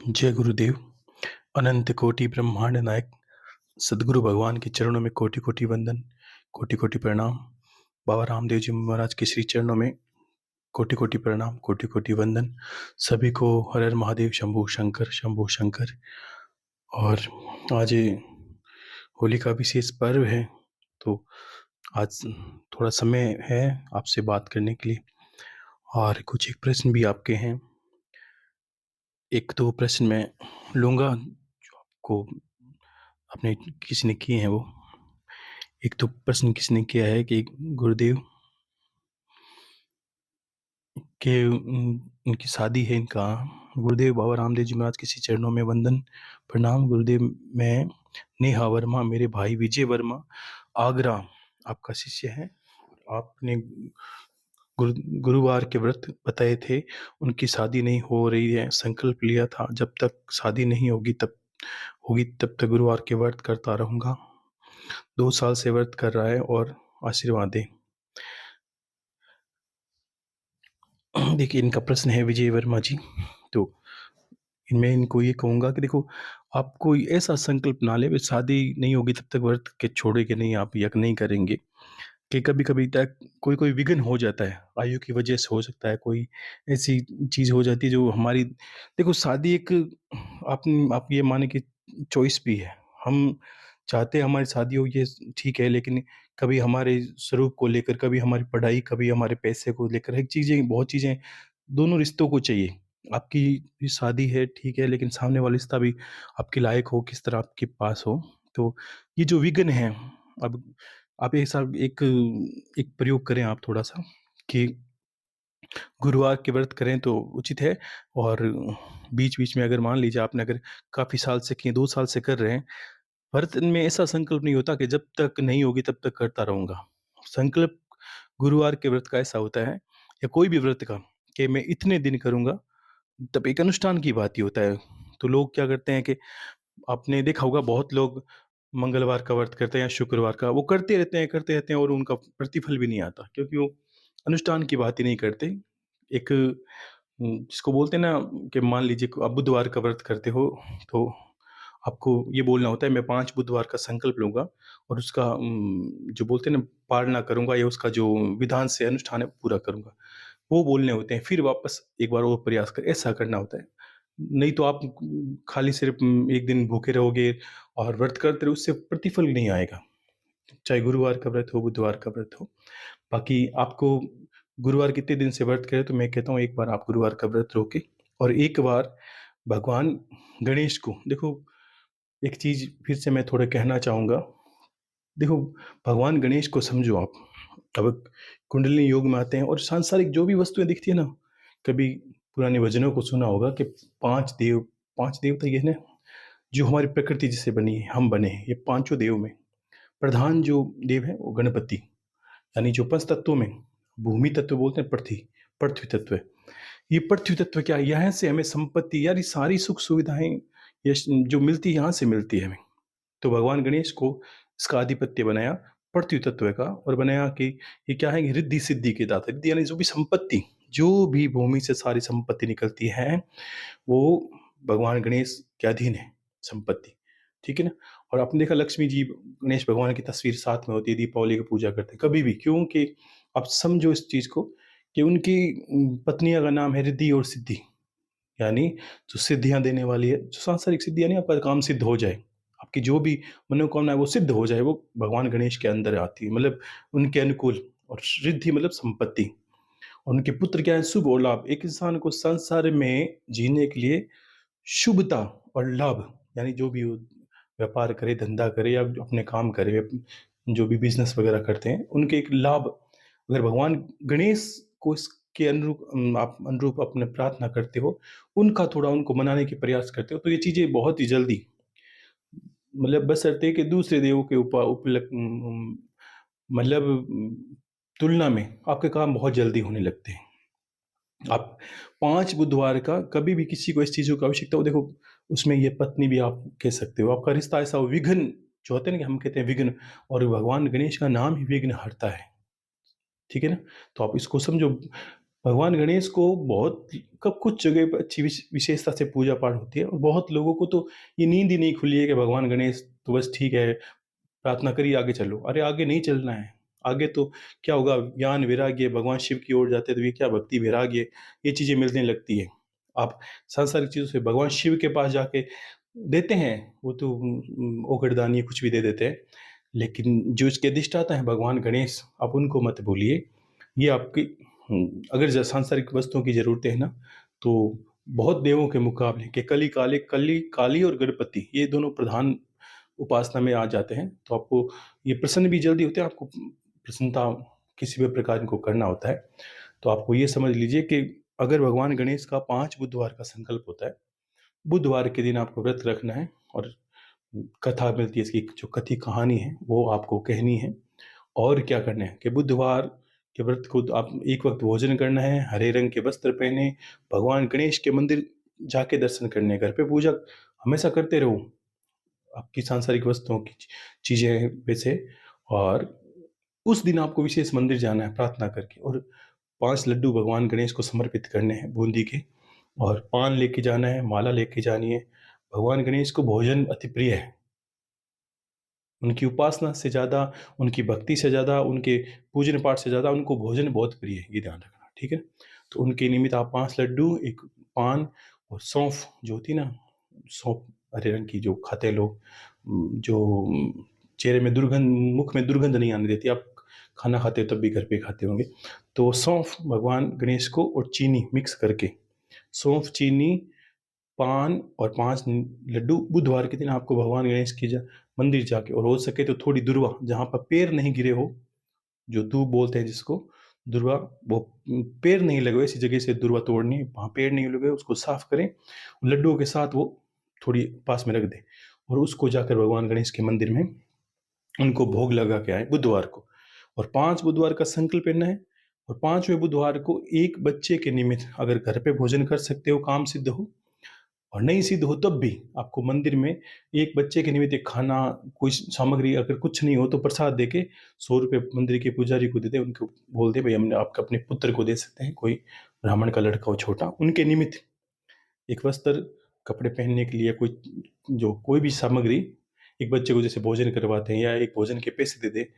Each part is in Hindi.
जय गुरुदेव। अनंत कोटि ब्रह्मांड नायक सदगुरु भगवान के चरणों में कोटि कोटि वंदन, कोटि कोटि प्रणाम। बाबा रामदेव जी महाराज के श्री चरणों में कोटि कोटि प्रणाम, कोटि कोटि वंदन। सभी को हर हर महादेव, शंभू शंकर, शंभू शंकर। और आज होली का विशेष पर्व है, तो आज थोड़ा समय है आपसे बात करने के लिए, और कुछ एक प्रश्न भी आपके हैं। एक दो प्रश्न मैं लूँगा जो आपको आपने किसी ने किए हैं वो। एक तो प्रश्न किसने किया है कि गुरुदेव के उनकी शादी है इनका। गुरुदेव बाबा रामदेव जी महाराज के श्री चरणों में वंदन प्रणाम। गुरुदेव, मैं नेहा वर्मा, मेरे भाई विजय वर्मा आगरा आपका शिष्य है। आपने गुरुवार के व्रत बताए थे, उनकी शादी नहीं हो रही है। संकल्प लिया था जब तक शादी नहीं होगी तब तक गुरुवार के व्रत करता रहूँगा। 2 साल से व्रत कर रहा है और आशीर्वाद दें। देखिए, इनका प्रश्न है विजय वर्मा जी। तो मैं इनको ये कहूँगा कि देखो, आप कोई ऐसा संकल्प ना लें, शादी नहीं होगी तब तक व्रत के छोड़ेंगे नहीं, आप यज्ञ नहीं करेंगे। कि कभी-कभी तक कोई विघ्न हो जाता है, आयु की वजह से हो सकता है, कोई ऐसी चीज़ हो जाती है जो हमारी। देखो, शादी एक आप ये माने कि चॉइस भी है। हम चाहते हैं हमारी शादी हो, ये ठीक है, लेकिन कभी हमारे स्वरूप को लेकर, कभी हमारी पढ़ाई, कभी हमारे पैसे को लेकर, एक चीज़ें, बहुत चीज़ें दोनों रिश्तों को चाहिए। आपकी भी शादी है, ठीक है, लेकिन सामने वाला रिश्ता भी आपके लायक हो, किस तरह आपके पास हो। तो ये जो विघ्न है, अब आप ऐसा एक प्रयोग करें आप थोड़ा-सा कि गुरुवार के व्रत करें तो उचित है। और बीच-बीच में अगर मान लीजिए आपने अगर काफ़ी साल से किए, 2 साल से कर रहे हैं, व्रत में ऐसा संकल्प नहीं होता कि जब तक नहीं होगी तब तक करता रहूँगा। संकल्प गुरुवार के व्रत का ऐसा होता है, या कोई भी व्रत का, कि मैं इतने दिन करूँगा, तब एक अनुष्ठान की बात ही होता है। तो लोग क्या करते हैं कि आपने देखा होगा, बहुत लोग मंगलवार का व्रत करते हैं या शुक्रवार का, वो करते रहते हैं और उनका प्रतिफल भी नहीं आता, क्योंकि वो अनुष्ठान की बात ही नहीं करते। एक जिसको बोलते हैं ना, कि मान लीजिए आप बुधवार का व्रत करते हो, तो आपको ये बोलना होता है, मैं 5 बुधवार का संकल्प लूँगा और उसका जो बोलते हैं ना, पालना करूँगा, या उसका जो विधान से अनुष्ठान है पूरा करूँगा। वो बोलने होते हैं, फिर वापस एक बार और प्रयास कर, ऐसा करना होता है। नहीं तो आप खाली सिर्फ़ 1 दिन भूखे रहोगे और व्रत करते रहो, उससे प्रतिफल नहीं आएगा। चाहे गुरुवार का व्रत हो, बुधवार का व्रत हो। बाकी आपको गुरुवार कितने दिन से व्रत करें, तो मैं कहता हूँ एक बार आप गुरुवार का व्रत रोके, और एक बार भगवान गणेश को देखो। एक चीज़ फिर से मैं थोड़ा कहना चाहूँगा। देखो, भगवान गणेश को समझो आप। अब कुंडलिनी योग में आते हैं, और सांसारिक जो भी वस्तुएँ दिखती है ना, कभी पुराने वचनों को सुना होगा कि 5 देव तो ये है ना, जो हमारी प्रकृति जिससे बनी है, हम बने हैं, ये पाँचों देव में प्रधान जो देव है वो गणपति, यानी जो पंच तत्वों में भूमि तत्व बोलते हैं, पृथ्वी तत्व है। ये पृथ्वी तत्व क्या है, यहाँ से हमें संपत्ति, यार ये सारी सुख सुविधाएं, ये जो मिलती है यहाँ से मिलती है हमें। तो भगवान गणेश को इसका आधिपत्य बनाया पृथ्वी तत्व का, और बनाया कि ये क्या है कि रिद्धि सिद्धि के दाता। रिद्धि यानी जो भी संपत्ति, जो भी भूमि से सारी संपत्ति निकलती है, वो भगवान गणेश के अधीन है संपत्ति। ठीक है ना। और आपने देखा, लक्ष्मी जी गणेश भगवान की तस्वीर साथ में होती है, दीपावली की पूजा करते हैं कभी भी, क्योंकि आप समझो इस चीज को कि उनकी पत्नियों का नाम है रिद्धि और सिद्धि, यानी जो सिद्धियां देने वाली है, जो सांसारिक सिद्धि, यानी आपका काम सिद्ध हो जाए, आपकी जो भी मनोकामना है वो सिद्ध हो जाए, वो भगवान गणेश के अंदर आती है, मतलब उनके अनुकूल। और रिद्धि मतलब संपत्ति, और उनके पुत्र क्या है, शुभ और लाभ। एक इंसान को संसार में जीने के लिए शुभता और लाभ, यानी जो भी वो व्यापार करे, धंधा करे, या जो अपने काम करे, जो भी बिजनेस वगैरह करते हैं, उनके एक लाभ, अगर भगवान गणेश को इसके अनुरूप आप अनुरूप अपने प्रार्थना करते हो, उनका थोड़ा उनको मनाने के प्रयास करते हो, तो ये चीज़ें बहुत ही जल्दी, मतलब बशर्ते कि दूसरे देवों के मतलब तुलना में आपके काम बहुत जल्दी होने लगते हैं। आप 5 बुधवार का कभी भी किसी को इस चीज़ों की आवश्यकता हो, देखो उसमें ये पत्नी भी आप कह सकते हो, आपका रिश्ता ऐसा हो, विघ्न जो होते हैं ना, कि हम कहते हैं विघ्न, और भगवान गणेश का नाम ही विघ्न हरता है। ठीक है ना। तो आप इसको समझो, भगवान गणेश को बहुत कब कुछ जगह पे अच्छी विशेषता से पूजा पाठ होती है, और बहुत लोगों को तो ये नींद ही नहीं खुली है कि भगवान गणेश तो बस ठीक है, प्रार्थना करिए, आगे चलो। अरे आगे नहीं चलना है। आगे तो क्या होगा, ज्ञान, वैराग्य, भगवान शिव की ओर जाते हैं तो ये क्या भक्ति, वैराग्य, ये चीज़ें मिलने लगती है। आप सांसारिक चीज़ों से भगवान शिव के पास जाके देते हैं, वो तो ओगरदानी कुछ भी दे देते हैं। लेकिन जो इसके अधिष्ठाता हैं भगवान गणेश, आप उनको मत भूलिए। ये आपकी अगर सांसारिक वस्तुओं की ज़रूरतें हैं ना, तो बहुत देवों के मुकाबले कि कली काली और गणपति, ये दोनों प्रधान उपासना में आ जाते हैं। तो आपको ये प्रसन्न भी जल्दी होते हैं, आपको प्रसन्नता किसी भी प्रकार इनको करना होता है। तो आपको ये समझ लीजिए कि अगर भगवान गणेश का 5 बुधवार का संकल्प होता है, बुधवार के दिन आपको व्रत रखना है, और कथा मिलती है, इसकी जो कथी कहानी है वो आपको कहनी है। और क्या करना है कि बुधवार के व्रत को तो आप एक वक्त भोजन करना है, हरे रंग के वस्त्र पहने, भगवान गणेश के मंदिर जाके दर्शन करने, घर पे पूजा हमेशा करते रहो आपकी सांसारिक वस्तुओं की चीज़ें वैसे। और उस दिन आपको विशेष मंदिर जाना है प्रार्थना करके, और 5 लड्डू भगवान गणेश को समर्पित करने हैं बूंदी के, और पान लेके जाना है, माला लेके जानी है। भगवान गणेश को भोजन अति प्रिय है। उनकी उपासना से ज़्यादा, उनकी भक्ति से ज़्यादा, उनके पूजन पाठ से ज़्यादा उनको भोजन बहुत प्रिय है, ये ध्यान रखना, ठीक है? तो उनके निमित्त आप 5 लड्डू, 1 पान और सौंफ जो होती है ना, सौंफ हरे रंग की जो खाते हैं लोग, जो चेहरे में दुर्गंध, मुख में दुर्गंध नहीं आने देती, आप खाना खाते हो तब भी घर पे खाते होंगे। तो सौंफ भगवान गणेश को और चीनी मिक्स करके, सौंफ, चीनी, पान और 5 लड्डू बुधवार के दिन आपको भगवान गणेश की मंदिर जाके, और हो सके तो थोड़ी दुर्वा जहाँ पर पैर नहीं गिरे हो, जो दूब बोलते हैं जिसको, दुर्वा, वो पैर नहीं लगे ऐसी जगह से दुर्वा तोड़नी है, वहाँ पैर नहीं लगे उसको साफ करें, लड्डुओं के साथ वो थोड़ी पास में रख दें, और उसको जाकर भगवान गणेश के मंदिर में उनको भोग लगा के आए बुधवार को। और 5 बुधवार का संकल्प लेना है, और 5वें बुधवार को एक बच्चे के निमित्त अगर घर पे भोजन कर सकते हो, काम सिद्ध हो, और नहीं सिद्ध हो तब भी आपको मंदिर में एक बच्चे के निमित्त एक खाना, कोई सामग्री, अगर कुछ नहीं हो तो प्रसाद देके 100 रुपये मंदिर के पुजारी को दे दे, उनको बोल दे भाई हमने आपका अपने पुत्र को दे सकते हैं, कोई ब्राह्मण का लड़का हो छोटा, उनके निमित्त एक वस्त्र, कपड़े पहनने के लिए कोई, जो कोई भी सामग्री, एक बच्चे को जैसे भोजन करवाते हैं या एक भोजन के पैसे दे दे,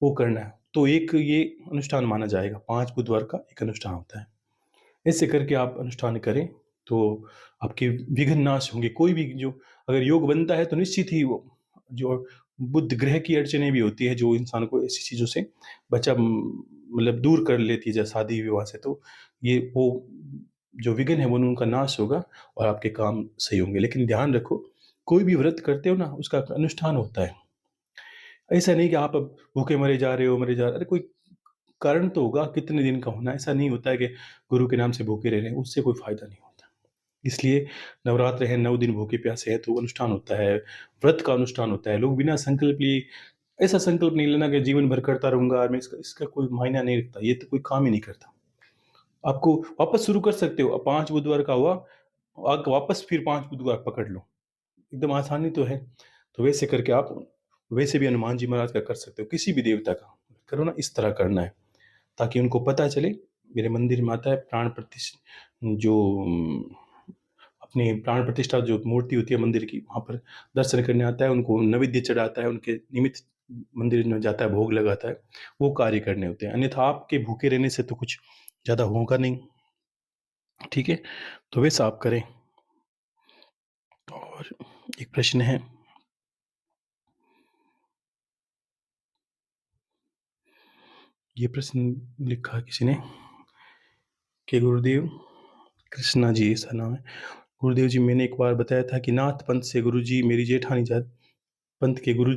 वो करना है। तो एक ये अनुष्ठान माना जाएगा, 5 बुधवार का एक अनुष्ठान होता है। ऐसे करके आप अनुष्ठान करें तो आपके विघ्न नाश होंगे। कोई भी जो अगर योग बनता है तो निश्चित ही वो जो बुध ग्रह की अड़चनें भी होती है जो इंसान को ऐसी चीज़ों से बचा, मतलब दूर कर लेती है, जैसे शादी विवाह से, तो ये वो जो विघ्न है वो उनका नाश होगा और आपके काम सही होंगे। लेकिन ध्यान रखो, कोई भी व्रत करते हो ना, उसका अनुष्ठान होता है। ऐसा नहीं कि आप अब भूखे मरे जा रहे हो, मरे जा रहे हो, अरे कोई कारण तो होगा, कितने दिन का होना है। ऐसा नहीं होता है कि गुरु के नाम से भूखे रह रहे हैं, उससे कोई फ़ायदा नहीं होता। इसलिए नवरात्र है, 9 दिन भूखे प्यासे हैं, तो अनुष्ठान होता है, व्रत का अनुष्ठान होता है। लोग बिना संकल्प लिए, ऐसा संकल्प नहीं लेना कि जीवन भर करता रहूँगा और मैं इसका इसका कोई मायना नहीं रखता, ये तो कोई काम ही नहीं करता। आपको वापस शुरू कर सकते हो, अब 5 बुधवार का हुआ, आप वापस फिर 5 बुधवार पकड़ लो, एकदम आसानी तो है। तो वैसे करके आप वैसे भी हनुमान जी महाराज का कर सकते हो, किसी भी देवता का करो ना, इस तरह करना है ताकि उनको पता चले मेरे मंदिर में आता है प्राण प्रतिष्ठा, जो अपनी प्राण प्रतिष्ठा जो मूर्ति होती है मंदिर की, वहाँ पर दर्शन करने आता है, उनको नैवेद्य चढ़ाता है, उनके निमित्त मंदिर में जाता है, भोग लगाता है, वो कार्य करने होते हैं। अन्यथा आपके भूखे रहने से तो कुछ ज़्यादा होगा नहीं, ठीक है? तो वैसा आप करें। और एक प्रश्न है, ये प्रश्न लिखा है किसी ने कि गुरुदेव, कृष्णा जी ऐसा नाम है, गुरुदेव जी मैंने एक बार बताया था कि नाथ पंथ से गुरुजी मेरी जेठानी जात पंथ के गुरु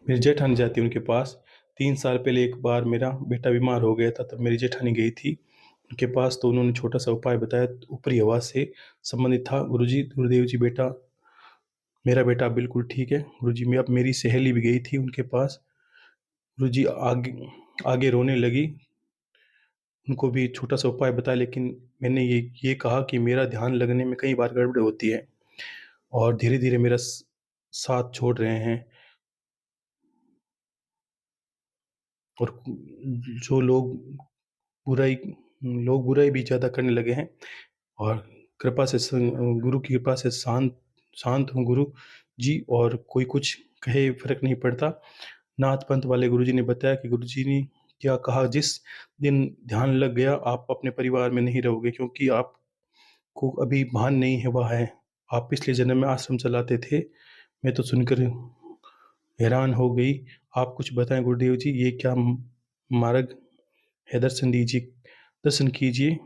मेरी जेठानी जाती उनके पास। 3 साल पहले एक बार मेरा बेटा बीमार हो गया था, तब मेरी जेठानी गई थी उनके पास, तो उन्होंने छोटा सा उपाय बताया, ऊपरी हवा से संबंधित था। गुरुजी, गुरुदेव जी, बेटा, मेरा बेटा बिल्कुल ठीक है गुरुजी। मैं अब मेरी सहेली भी गई थी उनके पास, गुरुजी आगे आगे रोने लगी, उनको भी छोटा सा उपाय बताया, लेकिन मैंने ये कहा कि मेरा ध्यान लगने में कई बार गड़बड़ होती है और धीरे धीरे मेरा साथ छोड़ रहे हैं, और जो लोग बुराई लोग बुराई भी ज़्यादा करने लगे हैं और कृपा से गुरु की कृपा से शांत शांत हूँ गुरु जी। और कोई कुछ कहे फ़र्क नहीं पड़ता। नाथ पंथ वाले गुरुजी ने बताया कि गुरुजी ने क्या कहा, जिस दिन ध्यान लग गया आप अपने परिवार में नहीं रहोगे, क्योंकि आपको अभी भान नहीं हुआ है। आप पिछले जन्म में आश्रम चलाते थे। मैं तो सुनकर हैरान हो गई। आप कुछ बताएं गुरुदेव जी, ये क्या मार्ग है? दर्शन कीजिए।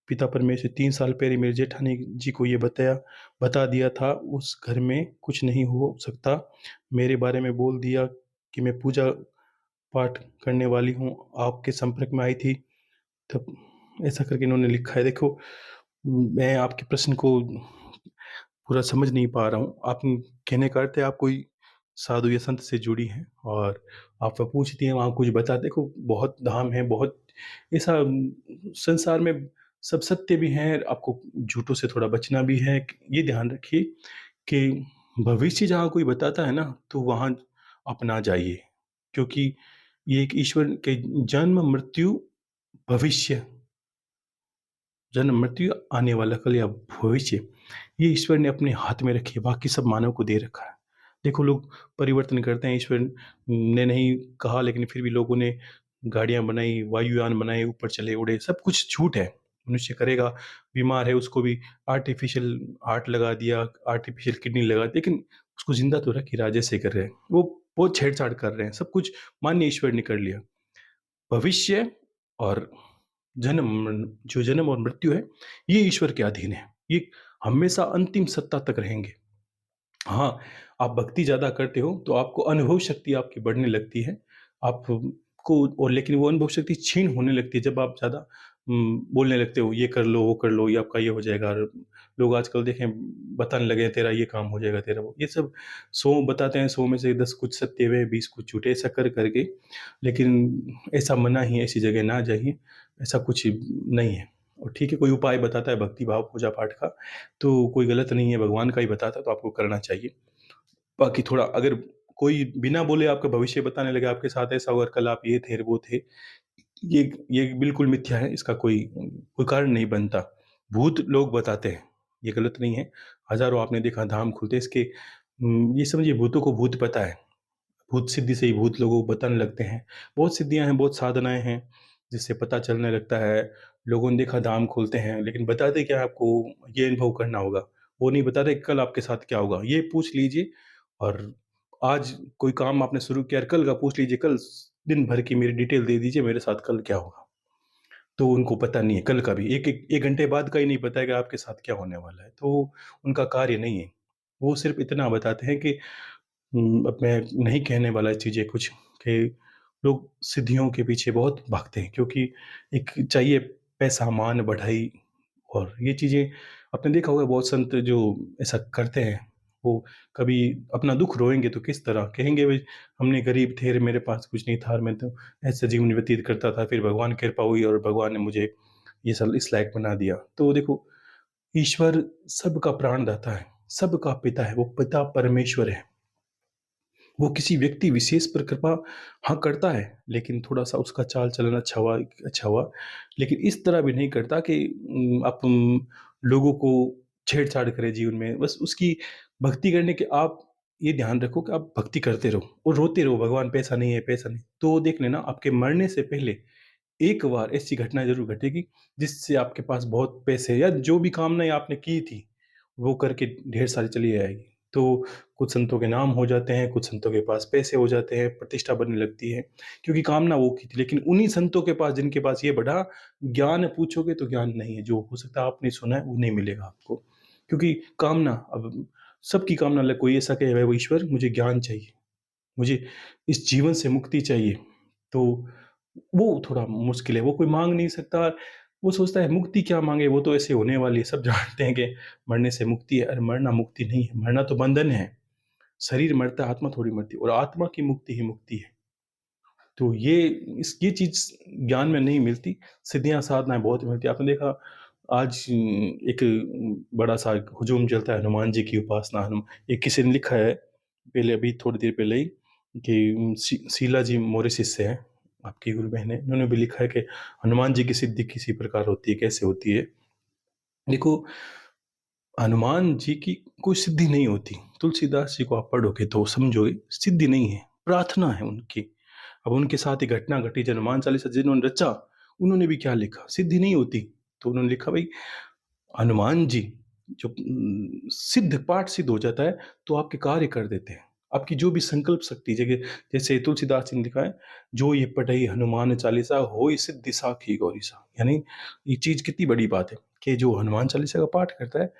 पिता परमेश्वर 3 साल पहले मेरे जेठानी जी को ये बता दिया था, उस घर में कुछ नहीं हो सकता। मेरे बारे में बोल दिया कि मैं पूजा पाठ करने वाली हूँ, आपके संपर्क में आई थी तब। ऐसा करके इन्होंने लिखा है। देखो, मैं आपके प्रश्न को पूरा समझ नहीं पा रहा हूँ। आप कहने का अर्थ है आप कोई साधु या संत से जुड़ी हैं और आप वह पूछती हैं, वहाँ कुछ बता। देखो, बहुत धाम है, बहुत ऐसा संसार में सब सत्य भी हैं, आपको झूठों से थोड़ा बचना भी है। ये ध्यान रखिए कि भविष्य जहाँ कोई बताता है ना, तो वहाँ आप ना जाइए, क्योंकि ये एक ईश्वर के जन्म, मृत्यु, भविष्य, जन्म, मृत्यु, आने वाला कल या भविष्य, ये ईश्वर ने अपने हाथ में रखी है, बाकी सब मानव को दे रखा है। देखो, लोग परिवर्तन करते हैं, ईश्वर ने नहीं कहा लेकिन फिर भी लोगों ने गाड़ियाँ बनाई, वायुयान बनाए, ऊपर चले, उड़े, सब कुछ झूठ है। मनुष्य करेगा, बीमार है उसको भी आर्टिफ़िशियल हार्ट लगा दिया, आर्टिफ़िशियल किडनी लगा दी, लेकिन उसको ज़िंदा तो रख ही रहा है जैसे कर रहे हैं। वो बहुत छेड़-छाड़ कर रहे हैं, सब कुछ मान्य ईश्वर ने कर लिया। भविष्य और जो जन्म और मृत्यु है, ये ईश्वर के अधीन है। ये हमेशा अंतिम सत्ता तक रहेंगे। हाँ, आप भक्ति ज़्यादा करते हो तो आपको अनुभव शक्ति आपकी बढ़ने लगती है। आपको और लेकिन वो अनुभव शक्ति क्षीण होने लगती है जब आप ज़्यादा बोलने लगते हो, ये कर लो, वो कर लो, ये आपका ये हो जाएगा। और लोग आजकल देखें बताने लगे हैं, तेरा ये काम हो जाएगा, तेरा वो। ये सब 100 बताते हैं, 100 में से 10 कुछ सत्य हुए, 20 कुछ झूठे, ऐसा कर के। लेकिन ऐसा मना ही है, ऐसी जगह ना जाइए, ऐसा कुछ नहीं है। और ठीक है, कोई उपाय बताता है भक्ति भाव पूजा पाठ का, तो कोई गलत नहीं है, भगवान का ही बताता है तो आपको करना चाहिए। बाकी थोड़ा अगर कोई बिना बोले आपका भविष्य बताने लगे, आपके साथ ऐसा होगा, कल आप ये थे, वो थे, ये बिल्कुल मिथ्या है, इसका कोई कारण नहीं बनता। भूत लोग बताते हैं, ये गलत नहीं है। हज़ारों आपने देखा धाम खुलते हैं, ये समझिए भूतों को भूत पता है। भूत सिद्धि से ही भूत लोगों को बताने लगते हैं। बहुत सिद्धियाँ हैं, बहुत साधनाएँ हैं, जिससे पता चलने लगता है। लोगों ने देखा धाम खुलते हैं, लेकिन बताते क्या है आपको, ये अनुभव करना होगा। वो नहीं बताते कि कल आपके साथ क्या होगा, ये पूछ लीजिए। और आज कोई काम आपने शुरू किया, कल का पूछ लीजिए, कल दिन भर की मेरी डिटेल दे दीजिए, मेरे साथ कल क्या होगा। तो उनको पता नहीं है कल का भी, 1 घंटे बाद का ही नहीं पता है कि आपके साथ क्या होने वाला है। तो उनका कार्य नहीं है। वो सिर्फ़ इतना बताते हैं कि अब मैं नहीं कहने वाला चीज़ें कुछ, कि लोग सिद्धियों के पीछे बहुत भागते हैं, क्योंकि एक चाहिए पैसा, मान, बढ़ाई। और ये चीज़ें आपने देखा होगा, बहुत संत जो ऐसा करते हैं, वो कभी अपना दुःख रोएँगे तो किस तरह कहेंगे, भई हमने गरीब थे, मेरे पास कुछ नहीं था और मैं तो ऐसा जीवन व्यतीत करता था, फिर भगवान की कृपा हुई और भगवान ने मुझे ये सब इस लायक बना दिया। तो देखो, ईश्वर सबका प्राणदाता है, सबका पिता है, वो पिता परमेश्वर है। वो किसी व्यक्ति विशेष पर कृपा हाँ करता है, लेकिन थोड़ा-सा उसका चाल-चलन अच्छा हुआ, लेकिन इस तरह भी नहीं करता कि आप लोगों को छेड़-छाड़ करें जीवन में। बस उसकी भक्ति करने के आप ये ध्यान रखो कि आप भक्ति करते रहो और रोते रहो, भगवान पैसा नहीं है, पैसा नहीं। तो देख लेना, आपके मरने से पहले एक बार ऐसी घटना ज़रूर घटेगी, जिससे आपके पास बहुत पैसे या जो भी कामनाएँ आपने की थी, वो करके ढेर सारी चली आएगी। तो कुछ संतों के नाम हो जाते हैं, कुछ संतों के पास पैसे हो जाते हैं, प्रतिष्ठा बनने लगती है, क्योंकि कामना वो की थी। लेकिन उन्हीं संतों के पास जिनके पास ये बढ़ा ज्ञान पूछोगे तो ज्ञान नहीं है, जो हो सकता है आपने सुना है वो नहीं मिलेगा आपको। क्योंकि कामना, अब सबकी कामना अलग, कोई ऐसा कहे, "भई ईश्वर मुझे ज्ञान चाहिए, मुझे इस जीवन से मुक्ति चाहिए।" तो वो थोड़ा मुश्किल है, वो कोई माँग नहीं सकता। वो सोचता है मुक्ति क्या माँगे, वो तो ऐसे होने वाली है। सब जानते हैं कि मरने से मुक्ति है, अरे मरना मुक्ति नहीं है, मरना तो बंधन है। शरीर मरता है, आत्मा थोड़ी मरती है, और आत्मा की मुक्ति ही मुक्ति है। तो ये चीज़ ज्ञान में नहीं मिलती, सिद्धियाँ साधनाएँ बहुत मिलती हैं। आपने देखा आज एक बड़ा-सा हुजूम चलता है हनुमान जी की उपासना। ये किसी ने लिखा है पहले, अभी थोड़ी देर पहले ही, कि शीला जी मोरे शिष्य हैं। आपकी गुरु बहन है, उन्होंने भी लिखा है कि हनुमान जी की सिद्धि किसी प्रकार होती है, कैसे होती है। देखो, हनुमान जी की कोई सिद्धि नहीं होती। तुलसीदास जी को आप पढ़ोगे तो समझोगे सिद्धि नहीं है, प्रार्थना है उनकी। अब उनके साथ ही घटना घटी, जो हनुमान चालीसा जिन्होंने रचा, उन्होंने भी क्या लिखा, सिद्धि नहीं होती। तो उन्होंने लिखा भाई हनुमान जी जो सिद्ध पाठ सिद्ध हो जाता है तो आपके कार्य कर देते हैं। आपकी जो भी संकल्प शक्ति जगह, जैसे तुलसीदास जी ने लिखा है, जो ये पढ़ई हनुमान चालीसा होई सिद्धि साखी गौरीसा। यानी ये चीज कितनी बड़ी बात है कि जो हनुमान चालीसा का पाठ करता है